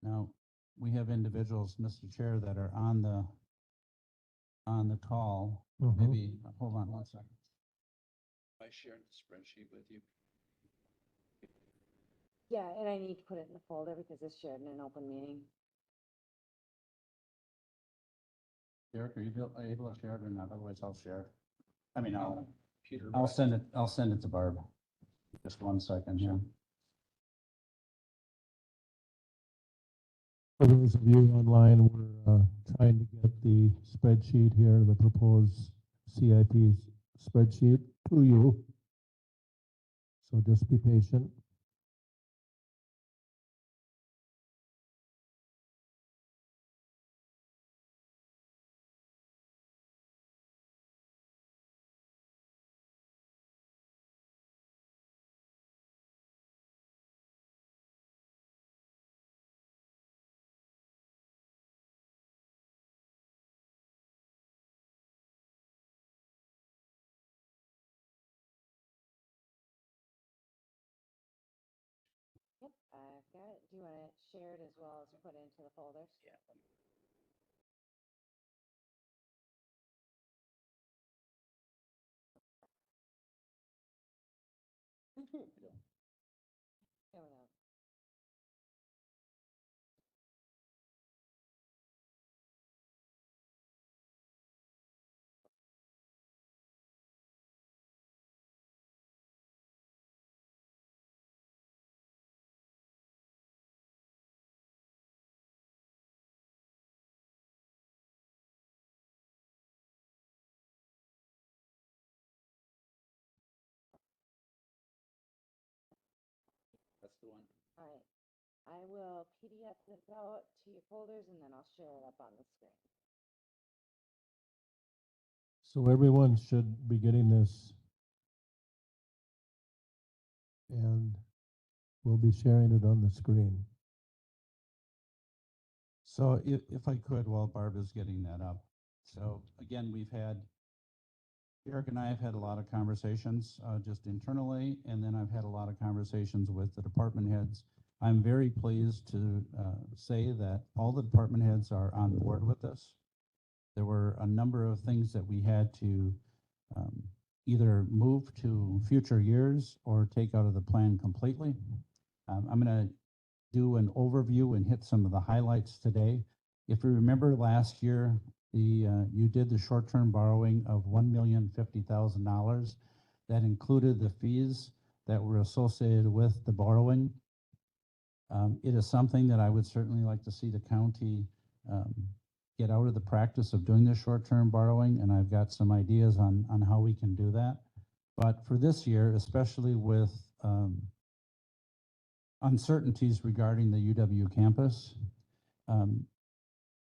Now, we have individuals, Mr. Chair, that are on the call. Maybe, hold on one second. I shared the spreadsheet with you. Yeah, and I need to put it in the folder because it's shared in an open meeting. Derek, are you able to share it or not? Otherwise, I'll share. I mean, I'll computer. I'll send it to Barb. Just 1 second here. For those of you online, we're trying to get the spreadsheet here, the proposed CIP spreadsheet to you. So just be patient. Yep, I've got it. Do you want it shared as well as put into the folders? Yeah. Coming up. That's the one. All right. I will PDF this out to your folders and then I'll share it up on the screen. So everyone should be getting this. And we'll be sharing it on the screen. So if I could, while Barb is getting that up. So again, Eric and I have had a lot of conversations just internally, and then I've had a lot of conversations with the department heads. I'm very pleased to say that all the department heads are on board with this. There were a number of things that we had to either move to future years or take out of the plan completely. I'm going to do an overview and hit some of the highlights today. If you remember last year, you did the short-term borrowing of $1,050,000. That included the fees that were associated with the borrowing. It is something that I would certainly like to see the county get out of the practice of doing the short-term borrowing, and I've got some ideas on how we can do that. But for this year, especially with uncertainties regarding the UW campus,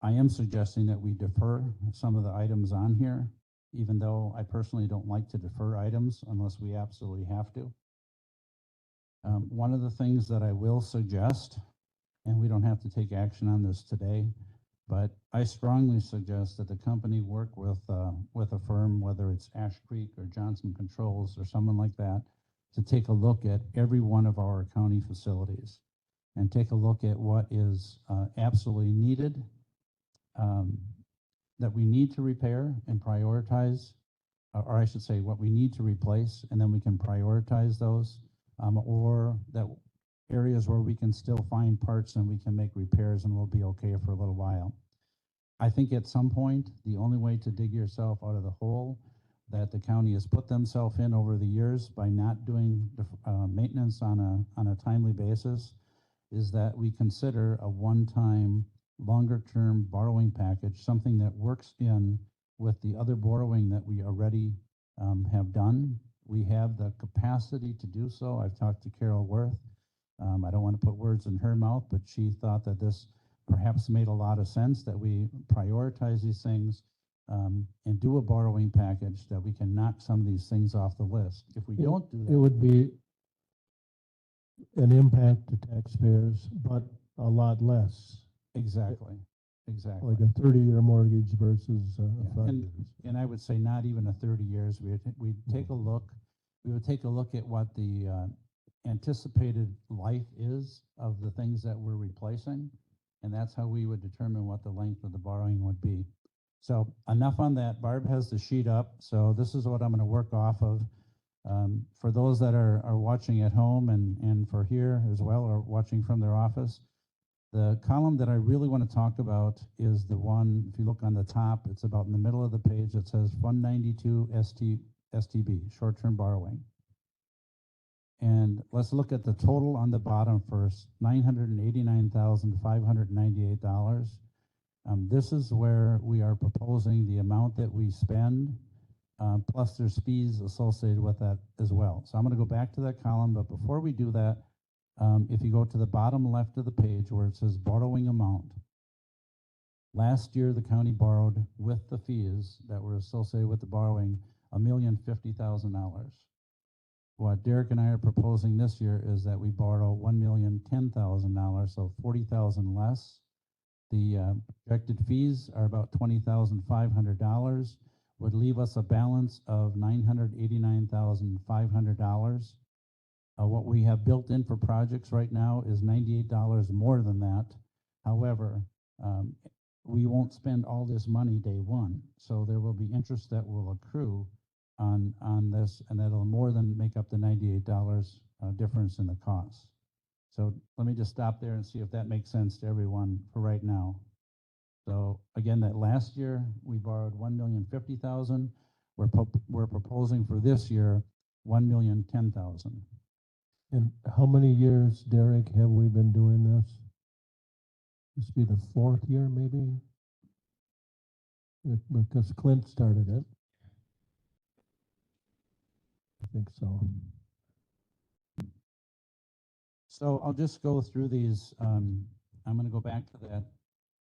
I am suggesting that we defer some of the items on here, even though I personally don't like to defer items unless we absolutely have to. One of the things that I will suggest, and we don't have to take action on this today, but I strongly suggest that the company work with a firm, whether it's Ash Creek or Johnson Controls or someone like that, to take a look at every one of our county facilities and take a look at what is absolutely needed, that we need to repair and prioritize, or I should say what we need to replace, and then we can prioritize those, or that areas where we can still find parts and we can make repairs and we'll be okay for a little while. I think at some point, the only way to dig yourself out of the hole that the county has put themselves in over the years by not doing maintenance on a timely basis is that we consider a one-time longer-term borrowing package, something that works in with the other borrowing that we already have done. We have the capacity to do so. I've talked to Carol Worth. I don't want to put words in her mouth, but she thought that this perhaps made a lot of sense, that we prioritize these things and do a borrowing package that we can knock some of these things off the list. If we don't do that, it would be an impact to taxpayers, but a lot less. Exactly. Like a 30-year mortgage versus 5 years. And I would say not even a 30 years. We'd take a look. We would take a look at what the anticipated life is of the things that we're replacing, and that's how we would determine what the length of the borrowing would be. So enough on that. Barb has the sheet up, so this is what I'm going to work off of. For those that are watching at home and for here as well, or watching from their office, the column that I really want to talk about is the one, if you look on the top, it's about in the middle of the page that says Fund 92 STB, short-term borrowing. And let's look at the total on the bottom first, $989,598. This is where we are proposing the amount that we spend, plus there's fees associated with that as well. So I'm going to go back to that column, but before we do that, if you go to the bottom left of the page where it says borrowing amount, last year the county borrowed with the fees that were associated with the borrowing $1,050,000. What Derek and I are proposing this year is that we borrow $1,010,000, so $40,000 less. The projected fees are about $20,500, would leave us a balance of $989,500. What we have built in for projects right now is $98 more than that. However, we won't spend all this money day one, so there will be interest that will accrue on this, and that'll more than make up the $98 difference in the cost. So let me just stop there and see if that makes sense to everyone for right now. So again, that last year we borrowed $1,050,000. We're proposing for this year $1,010,000. And how many years, Derek, have we been doing this? This be the 4th year, maybe? Because Clint started it. I think so. So I'll just go through these. I'm going to go back to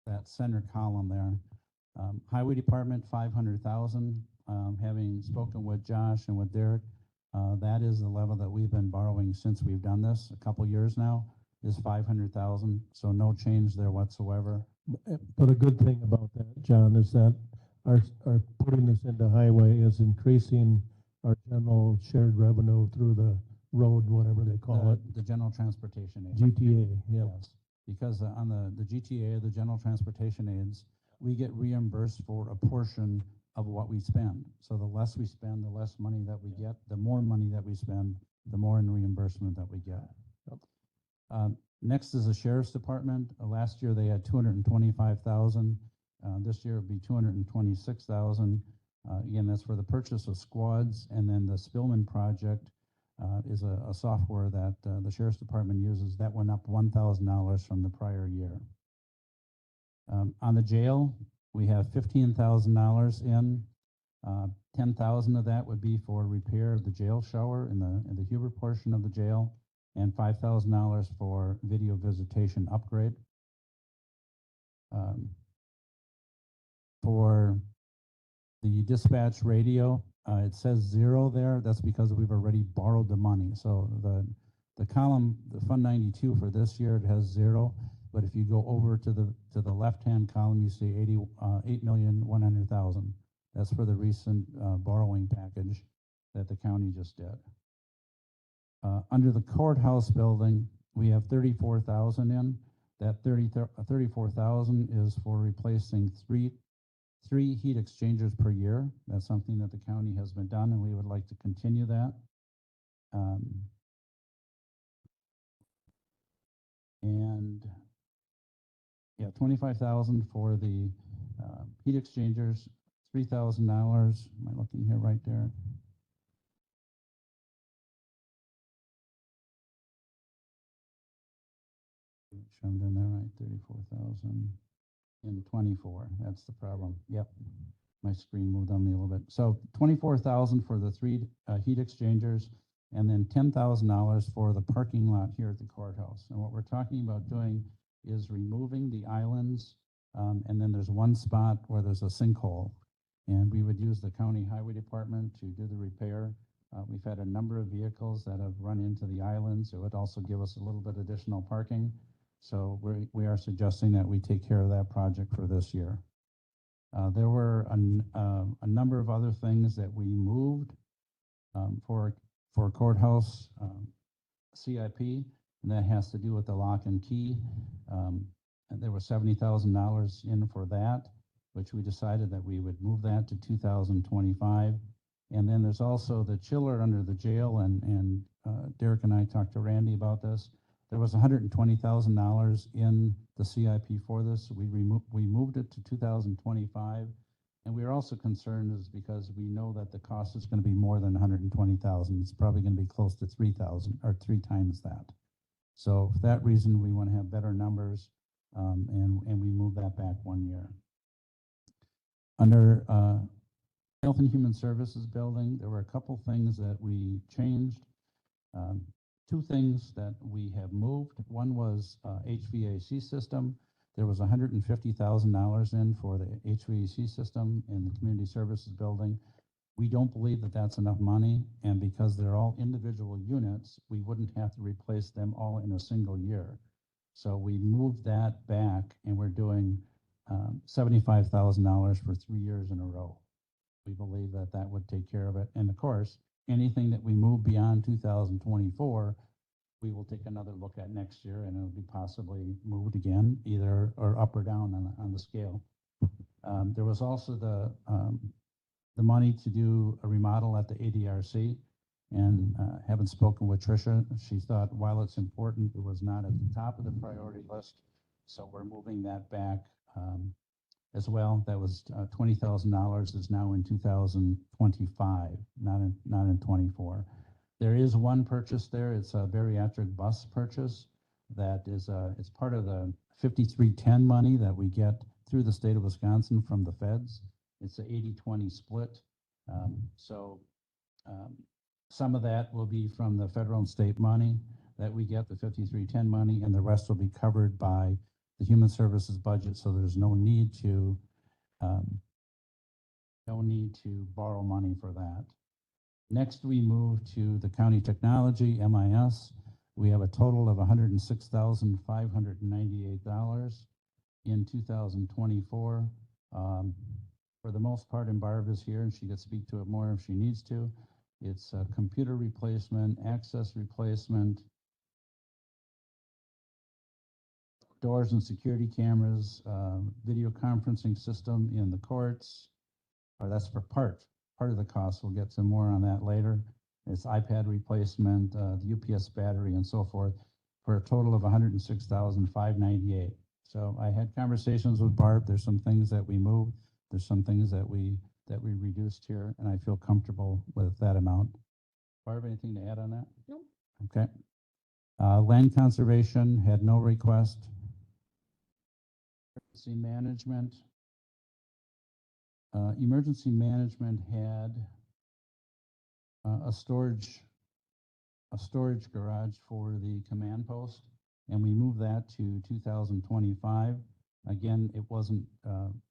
that center column there. Highway Department, $500,000. Having spoken with Josh and with Derek, that is the level that we've been borrowing since we've done this a couple years now, is $500,000. So no change there whatsoever. But a good thing about that, John, is that our putting this into highway is increasing our general shared revenue through the road, whatever they call it. The General Transportation Aid. GTA, yes. Yes. Because on the GTA, the General Transportation Aids, we get reimbursed for a portion of what we spend. So the less we spend, the less money that we get. The more money that we spend, the more in reimbursement that we get. Next is the Sheriff's Department. Last year they had $225,000. This year it'll be $226,000. Again, that's for the purchase of squads, and then the Spillman project is a software that the Sheriff's Department uses. That went up $1,000 from the prior year. On the jail, we have $15,000 in. 10,000 of that would be for repair of the jail shower in the Huber portion of the jail, and $5,000 for video visitation upgrade. For the dispatch radio, it says 0 there. That's because we've already borrowed the money. So the column, the Fund 92 for this year, it has 0. But if you go over to the left-hand column, you see $8,100,000. That's for the recent borrowing package that the county just did. Under the courthouse building, we have $34,000 in. That $34,000 is for replacing three heat exchangers per year. That's something that the county has been done, and we would like to continue that. And yeah, $25,000 for the heat exchangers, $3,000. Am I looking here right there? Make sure I'm doing that right. 34,000 and 24. That's the problem. Yep. My screen moved on me a little bit. So 24,000 for the 3 heat exchangers, and then $10,000 for the parking lot here at the courthouse. And what we're talking about doing is removing the islands, and then there's one spot where there's a sinkhole, and we would use the county highway department to do the repair. We've had a number of vehicles that have run into the islands. It would also give us a little bit additional parking. So we are suggesting that we take care of that project for this year. There were a number of other things that we moved for courthouse CIP, and that has to do with the lock and key. And there was $70,000 in for that, which we decided that we would move that to 2025. And then there's also the chiller under the jail, and Derek and I talked to Randy about this. There was $120,000 in the CIP for this. We moved it to 2025, And we are also concerned is because we know that the cost is going to be more than 120,000. It's probably going to be close to 3,000 or 3 times that. So for that reason, we want to have better numbers, and we move that back 1 year. Under Health and Human Services building, there were a couple things that we changed. 2 things that we have moved. One was HVAC system. There was $150,000 in for the HVAC system in the community services building. We don't believe that that's enough money, and because they're all individual units, we wouldn't have to replace them all in a single year. So we moved that back, and we're doing $75,000 for 3 years in a row. We believe that that would take care of it. And of course, anything that we move beyond 2024, we will take another look at next year, and it'll be possibly moved again, either or up or down on the scale. There was also the money to do a remodel at the ADRC, and having spoken with Tricia, she thought while it's important, it was not at the top of the priority list. So we're moving that back as well. That was $20,000 is now in 2025, not in 24. There is one purchase there. It's a bariatric bus purchase that is it's part of the 5310 money that we get through the state of Wisconsin from the feds. It's an 80-20 split. Some of that will be from the federal and state money that we get, the 5310 money, and the rest will be covered by the human services budget. So there's no need to borrow money for that. Next, we move to the county technology, MIS. We have a total of $106,598 in 2024. For the most part, and Barb is here, and she could speak to it more if she needs to. It's a computer replacement, access replacement, doors and security cameras, video conferencing system in the courts. Or that's for part of the cost. We'll get some more on that later. It's iPad replacement, the UPS battery, and so forth, for a total of $106,598. So I had conversations with Barb. There's some things that we moved. There's some things that we reduced here, and I feel comfortable with that amount. Barb, anything to add on that? No. Okay. Land conservation had no request. Emergency management. Emergency management had a storage garage for the command post, and we moved that to 2025. Again, it wasn't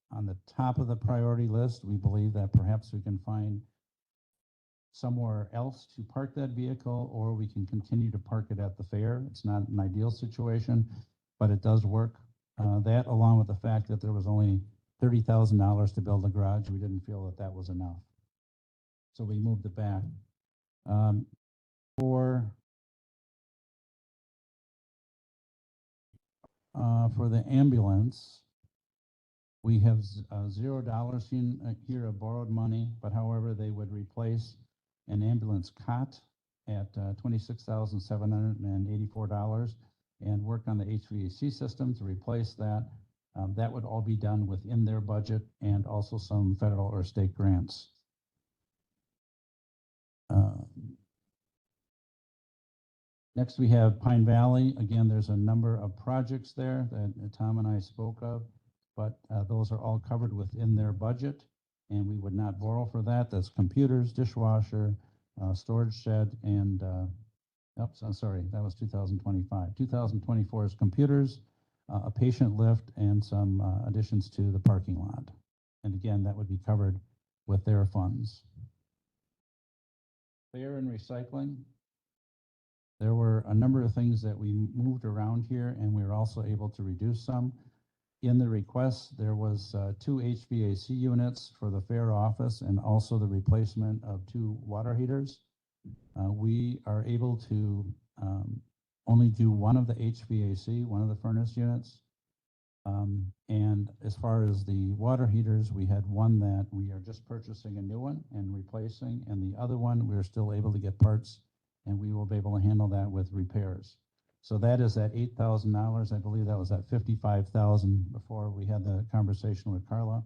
on the top of the priority list. We believe that perhaps we can find somewhere else to park that vehicle, or we can continue to park it at the fair. It's not an ideal situation, but it does work. That, along with the fact that there was only $30,000 to build a garage, we didn't feel that that was enough. So we moved it back. For the ambulance, we have $0 here of borrowed money, but however, they would replace an ambulance cot at $26,784 and work on the HVAC system to replace that. That would all be done within their budget and also some federal or state grants. Next, we have Pine Valley. Again, there's a number of projects there that Tom and I spoke of, but those are all covered within their budget, and we would not borrow for that. That's computers, dishwasher, storage shed, and, oops, I'm sorry, that was 2025. 2024 is computers, a patient lift, and some additions to the parking lot. And again, that would be covered with their funds. Fair and recycling. There were a number of things that we moved around here, and we were also able to reduce some. In the request, there was 2 HVAC units for the fair office and also the replacement of 2 water heaters. We are able to only do one of the HVAC, one of the furnace units. And as far as the water heaters, we had one that we are just purchasing a new one and replacing, and the other one we're still able to get parts, and we will be able to handle that with repairs. So that is at $8,000. I believe that was at $55,000 before we had the conversation with Carla.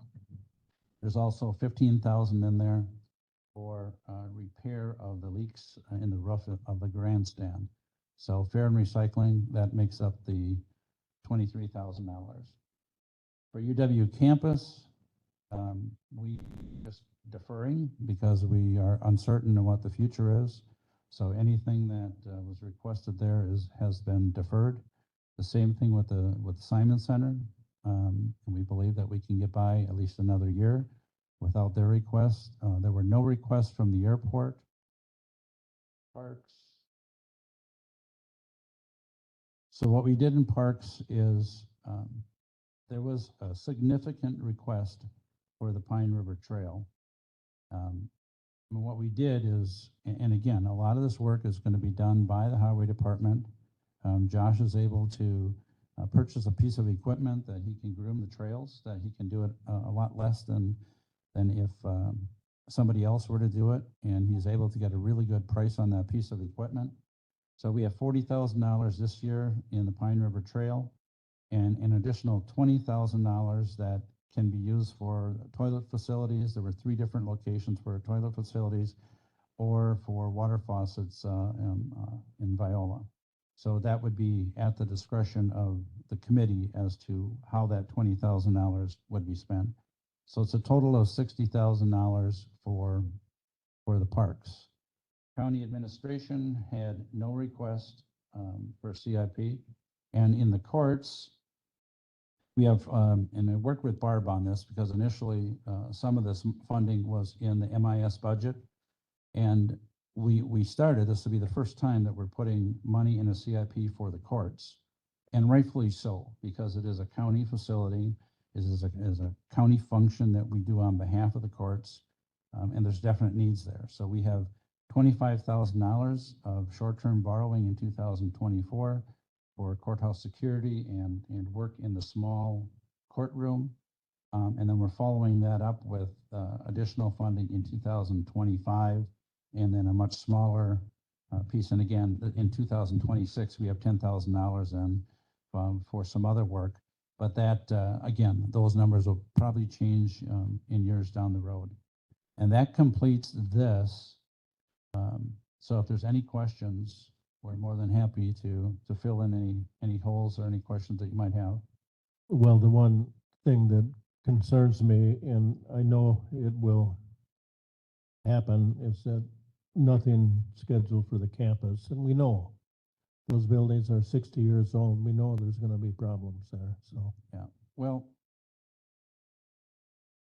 There's also 15,000 in there for repair of the leaks in the roof of the grandstand. So fair and recycling, that makes up the $23,000. For UW campus, we just deferring because we are uncertain of what the future is. So anything that was requested there has been deferred. The same thing with the Simon Center. And we believe that we can get by at least another year without their request. There were no requests from the airport, parks. So what we did in parks is there was a significant request for the Pine River Trail. And what we did is, and again, a lot of this work is going to be done by the Highway Department. Josh is able to purchase a piece of equipment that he can groom the trails, that he can do it a lot less than if somebody else were to do it, and he's able to get a really good price on that piece of equipment. So we have $40,000 this year in the Pine River Trail, and an additional $20,000 that can be used for toilet facilities. There were 3 different locations for toilet facilities, or for water faucets in Viola. So that would be at the discretion of the committee as to how that $20,000 would be spent. So it's a total of $60,000 for the parks. County administration had no request for CIP. And in the courts, we have, and I worked with Barb on this because initially some of this funding was in the MIS budget. And we started, this will be the first time that we're putting money in a CIP for the courts. And rightfully so, because it is a county facility, it is a county function that we do on behalf of the courts, and there's definite needs there. So we have $25,000 of short-term borrowing in 2024 for courthouse security and work in the small courtroom. And then we're following that up with additional funding in 2025, and then a much smaller piece. And again, in 2026, we have $10,000 in for some other work. But that, again, those numbers will probably change in years down the road. And that completes this. So if there's any questions, we're more than happy to fill in any holes or any questions that you might have. Well, the one thing that concerns me, and I know it will happen, is that nothing scheduled for the campus. And we know those buildings are 60 years old. We know there's going to be problems there. So, yeah. Well,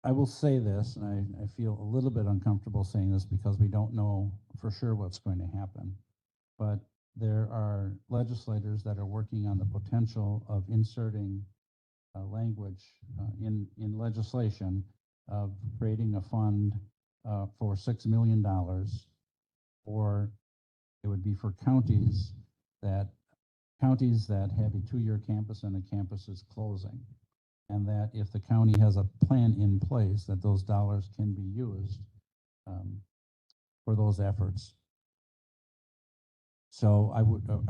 I will say this, and I feel a little bit uncomfortable saying this because we don't know for sure what's going to happen. But there are legislators that are working on the potential of inserting language in legislation of creating a fund for $6 million, or it would be for counties that have a 2-year campus and a campus is closing. And that if the county has a plan in place, that those dollars can be used for those efforts. So I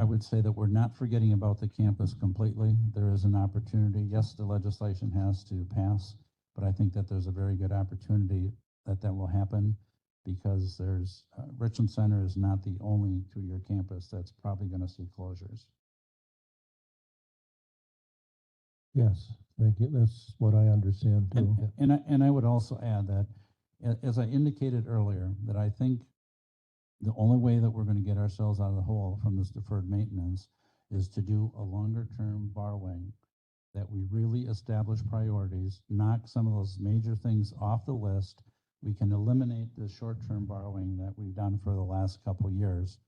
would say that we're not forgetting about the campus completely. There is an opportunity. Yes, the legislation has to pass, but I think that there's a very good opportunity that will happen, because there's Richland Center is not the only 2-year campus that's probably going to see closures. yes, thank you. That's what I understand too. And I would also add that, as I indicated earlier, that I think the only way that we're going to get ourselves out of the hole from this deferred maintenance is to do a longer-term borrowing, that we really establish priorities, knock some of those major things off the list. We can eliminate the short-term borrowing that we've done for the last couple of years.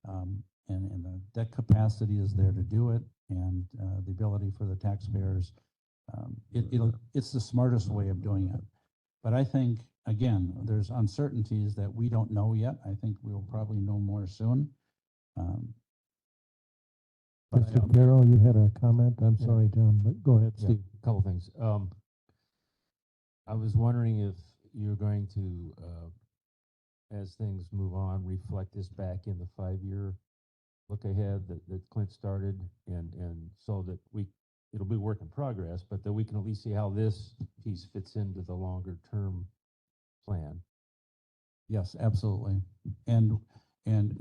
And the debt capacity is there to do it, and the ability for the taxpayers. It's the smartest way of doing it. But I think, again, there's uncertainties that we don't know yet. I think we'll probably know more soon. Mr. Carroll, you had a comment? I'm sorry, John, but go ahead, Steve. A couple things. I was wondering if you're going to, as things move on, reflect this back in the 5-year look ahead that Clint started, and so that we it'll be a work in progress, but that we can at least see how this piece fits into the longer term plan. Yes, absolutely. And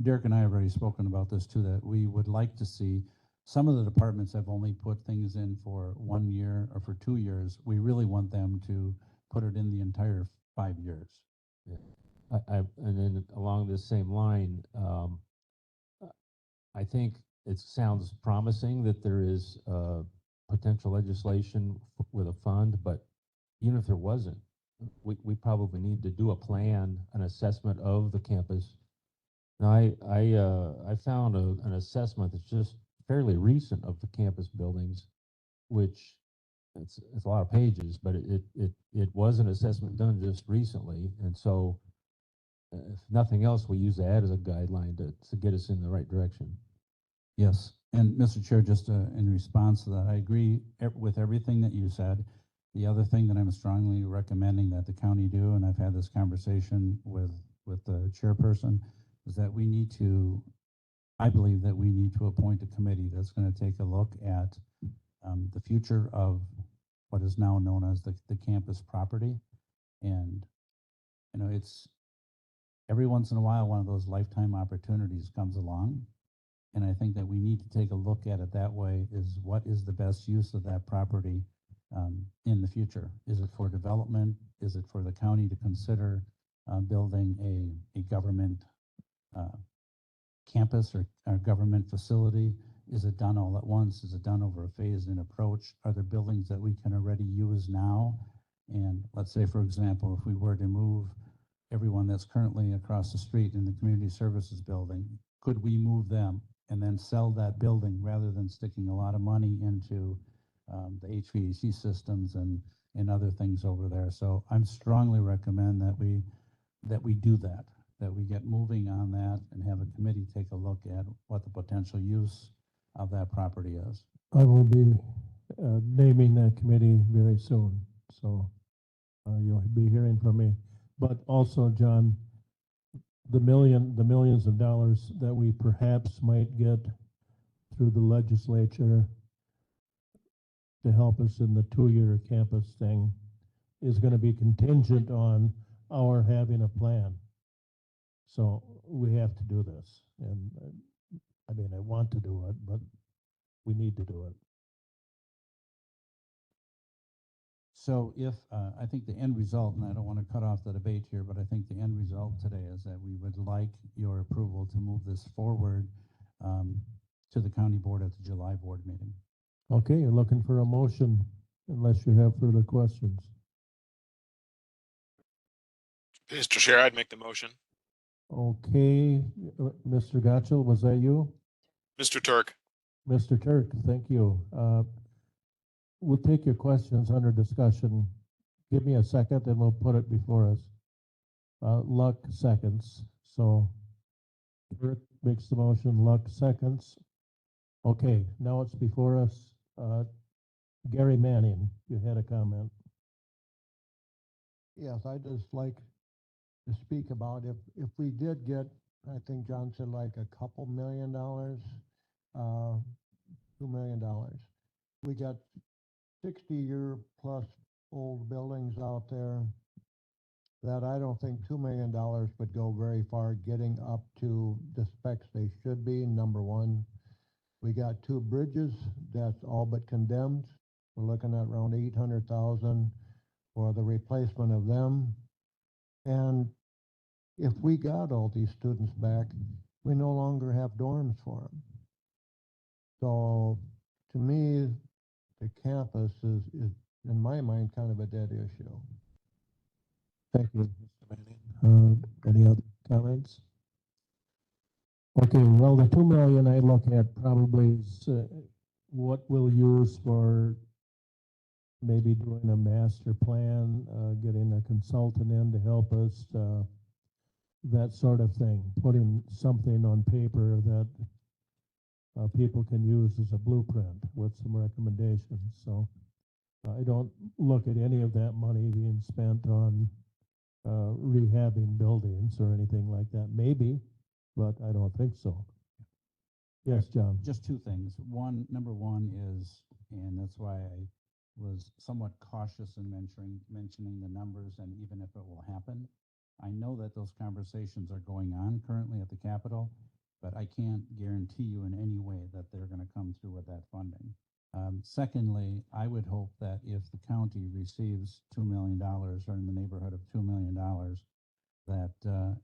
Derek and I have already spoken about this too, that we would like to see, some of the departments have only put things in for 1 year or for 2 years. We really want them to put it in the entire 5 years. Yeah. And then along this same line, I think it sounds promising that there is potential legislation with a fund, but even if there wasn't, we probably need to do a plan, an assessment of the campus. Now, I found an assessment that's just fairly recent of the campus buildings, which it's a lot of pages, but it was an assessment done just recently, and so if nothing else, we use that as a guideline to get us in the right direction. Yes, and Mr. Chair, just in response to that, I agree with everything that you said. The other thing that I'm strongly recommending that the county do, and I've had this conversation with the chairperson, is that we need to, I believe that we need to appoint a committee that's going to take a look at the future of what is now known as the campus property. And, you know, it's every once in a while, one of those lifetime opportunities comes along. And I think that we need to take a look at it that way, is what is the best use of that property in the future? Is it for development? Is it for the county to consider building a government campus or government facility? Is it done all at once? Is it done over a phased-in approach? Are there buildings that we can already use now? And let's say, for example, if we were to move everyone that's currently across the street in the community services building, could we move them and then sell that building rather than sticking a lot of money into the HVAC systems and other things over there? So I'm strongly recommend that we do that we get moving on that and have a committee take a look at what the potential use of that property is. I will be naming that committee very soon, so you'll be hearing from me. But also, John, the millions of dollars that we perhaps might get through the legislature to help us in the 2-year campus thing is going to be contingent on our having a plan. So we have to do this. And I mean, I want to do it, but we need to do it. So if, I think the end result, and I don't want to cut off the debate here, but I think the end result today is that we would like your approval to move this forward to the county board at the July board meeting. Okay, you're looking for a motion unless you have further questions. Mr. Chair, I'd make the motion. Okay, Mr. Gotchel, was that you? Mr. Turk. Mr. Turk, thank you. We'll take your questions under discussion. Give me a second and we'll put it before us. Luck seconds. So Turk makes the motion, Luck seconds. Okay, now it's before us. Gary Manning, you had a comment. Yes, I'd just like to speak about if we did get, I think John said like a couple $1 million, $2 million. We got 60-year plus old buildings out there that I don't think $2 million would go very far getting up to the specs they should be, number one. We got 2 bridges that's all but condemned. We're looking at around 800,000 for the replacement of them. And if we got all these students back, we no longer have dorms for them. So to me, the campus is in my mind, kind of a dead issue. Thank you, Mr. Manning. Any other comments? Okay, well, the 2 million I look at probably is what we'll use for maybe doing a master plan, getting a consultant in to help us, that sort of thing, putting something on paper that people can use as a blueprint with some recommendations. So I don't look at any of that money being spent on rehabbing buildings or anything like that. Maybe, but I don't think so. Yes, John. Just 2 things. Number one is And that's why I was somewhat cautious in mentioning the numbers and even if it will happen. I know that those conversations are going on currently at the Capitol, but I can't guarantee you in any way that they're going to come through with that funding. Secondly, I would hope that if the county receives $2 million or in the neighborhood of $2 million, that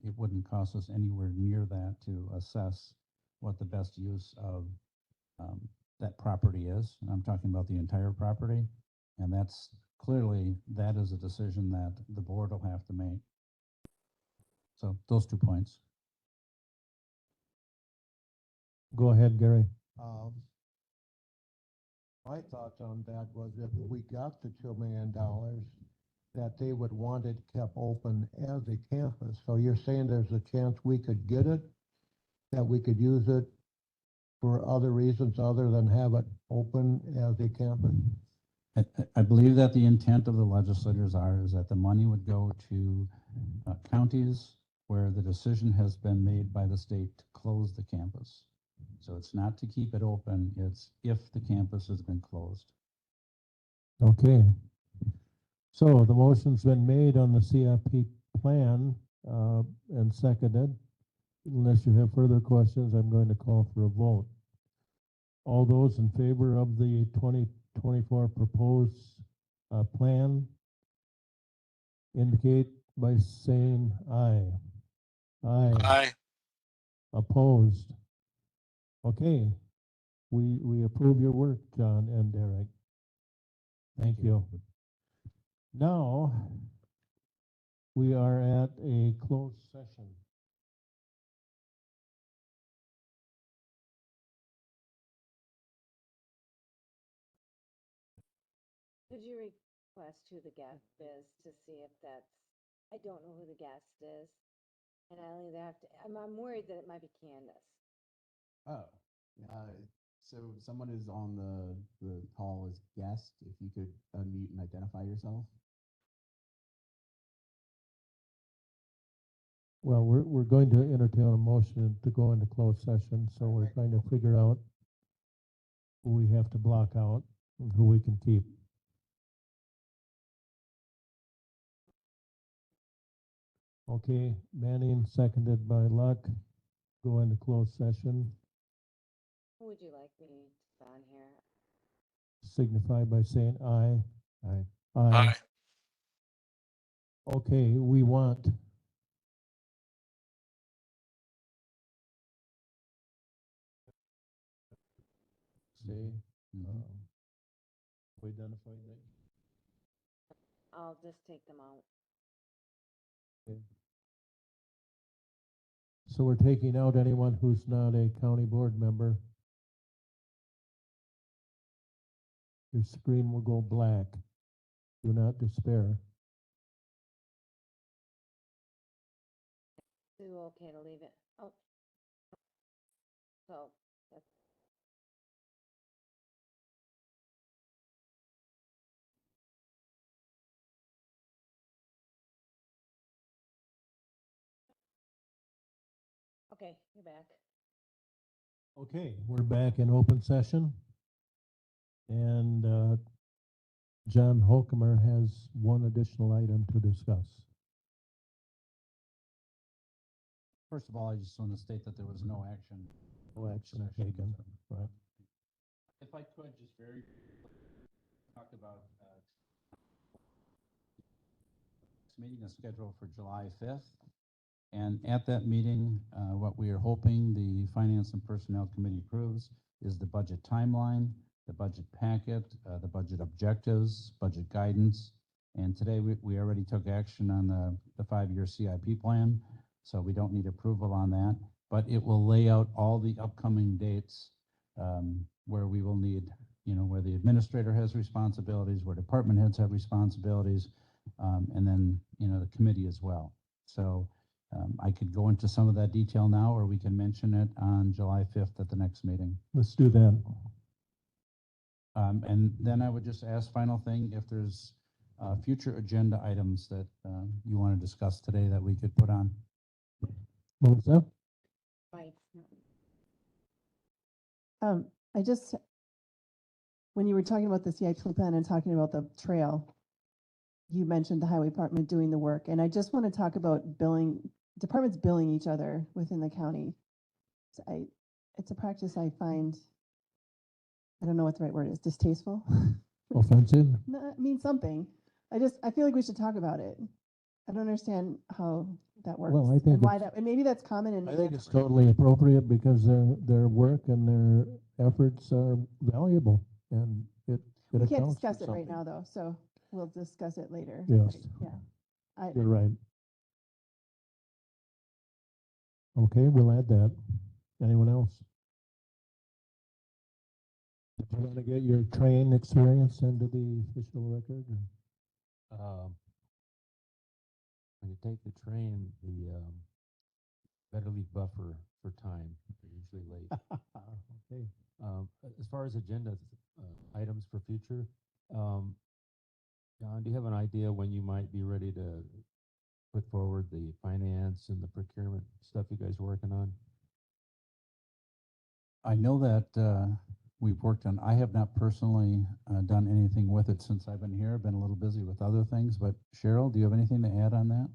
it wouldn't cost us anywhere near that to assess what the best use of that property is. And I'm talking about the entire property. And that's clearly, that is a decision that the board will have to make. So those 2 points. Go ahead, Gary. My thoughts on that was if we got the $2 million, that they would want it kept open as a campus. So you're saying there's a chance we could get it, that we could use it for other reasons other than have it open as a campus? I believe that the intent of the legislators is that the money would go to counties where the decision has been made by the state to close the campus. So it's not to keep it open, it's if the campus has been closed. Okay. So the motion's been made on the CIP plan and seconded. Unless you have further questions, I'm going to call for a vote. All those in favor of the 2024 proposed plan indicate by saying aye. Aye. Aye. Opposed? Okay. We approve your work, John and Derek. Thank you. Now, we are at a closed session. Could you request who the guest is to see if that's, I don't know who the guest is. And I'll either have to, I'm worried that it might be Candace. Oh, so someone is on the call as guest. If you could unmute and identify yourself. Well, we're going to entertain a motion to go into closed session, so we're trying to figure out who we have to block out and who we can keep. Okay, Manning, seconded by Luck. Go into closed session. Who would you like me to put on here? Signify by saying aye. Aye. Aye. Aye. Okay, we want say, we identified that. I'll just take them out. Okay. So we're taking out anyone who's not a county board member. Your screen will go black. Do not despair. Is it okay to leave it? Oh. So, that's. Okay, you're back. Okay, we're back in open session. And John Holcomer has one additional item to discuss. First of all, I just want to state that there was no action. No action taken, right? If I could just very talk about this meeting is scheduled for July 5th. And at that meeting, what we are hoping the Finance and Personnel Committee approves is the budget timeline, the budget packet, the budget objectives, budget guidance. And today we already took action on the 5-year CIP plan, so we don't need approval on that. But it will lay out all the upcoming dates where we will need, where the administrator has responsibilities, where department heads have responsibilities, and then, the committee as well. So I could go into some of that detail now, or we can mention it on July 5th at the next meeting. Let's do that. And then I would just ask, final thing, if there's future agenda items that you want to discuss today that we could put on. Melissa? Right. I just when you were talking about the CIP plan and talking about the trail, you mentioned the highway department doing the work, and I just want to talk about departments billing each other within the county. So it's a practice I find, I don't know what the right word is, distasteful. Offensive? No, it means something. I feel like we should talk about it. I don't understand how that works. Well, I think and why it's- that, and maybe that's common in. I think it's totally appropriate because their work and their efforts are valuable and it We can't accounts for discuss it right something. now, though, so we'll discuss it later. Yes. Right, yeah. You're right. Okay, we'll add that. Anyone else? Did you want to get your train experience into the official record? When you take the train, the better leave buffer for time. They're usually late. Okay. As far as agenda items for future, John, do you have an idea when you might be ready to put forward the finance and the procurement stuff you guys are working on? I know that we've worked on, I have not personally done anything with it since I've been here. I've been a little busy with other things, but Cheryl, do you have anything to add on that?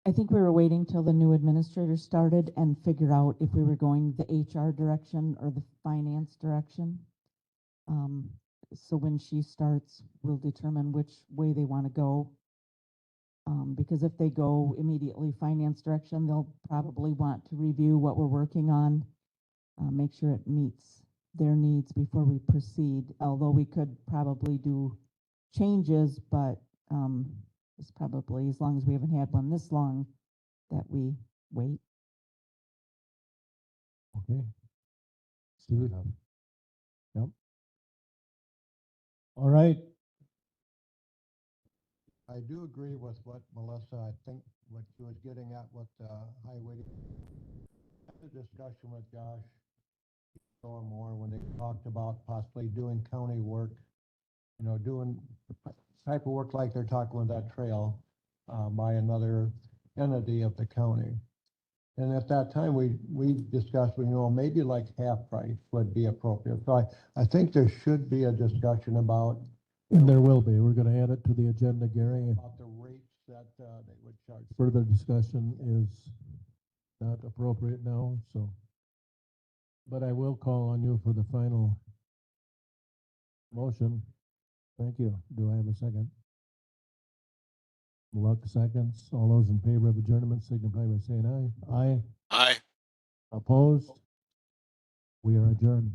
I think we were waiting till the new administrator started and figure out if we were going the HR direction or the finance direction. So when she starts, we'll determine which way they want to go. Because if they go immediately finance direction, they'll probably want to review what we're working on, make sure it meets their needs before we proceed. Although we could probably do changes, but it's probably, as long as we haven't had one this long, that we wait. Okay. Steve? Yep. All right. I do agree with what Melissa, I think what she was getting at with highway. The discussion with Josh going more when they talked about possibly doing county work, doing type of work like they're talking with that trail by another entity of the county. And at that time, we discussed, maybe like half price would be appropriate. So I think there should be a discussion about. And there will be. We're going to add it to the agenda, Gary. About the rates that they would charge. Further discussion is not appropriate now, so. But I will call on you for the final motion. Thank you. Do I have a second? Luck seconds. All those in favor of adjournment signify by saying aye. Aye. Aye. Opposed? We are adjourned.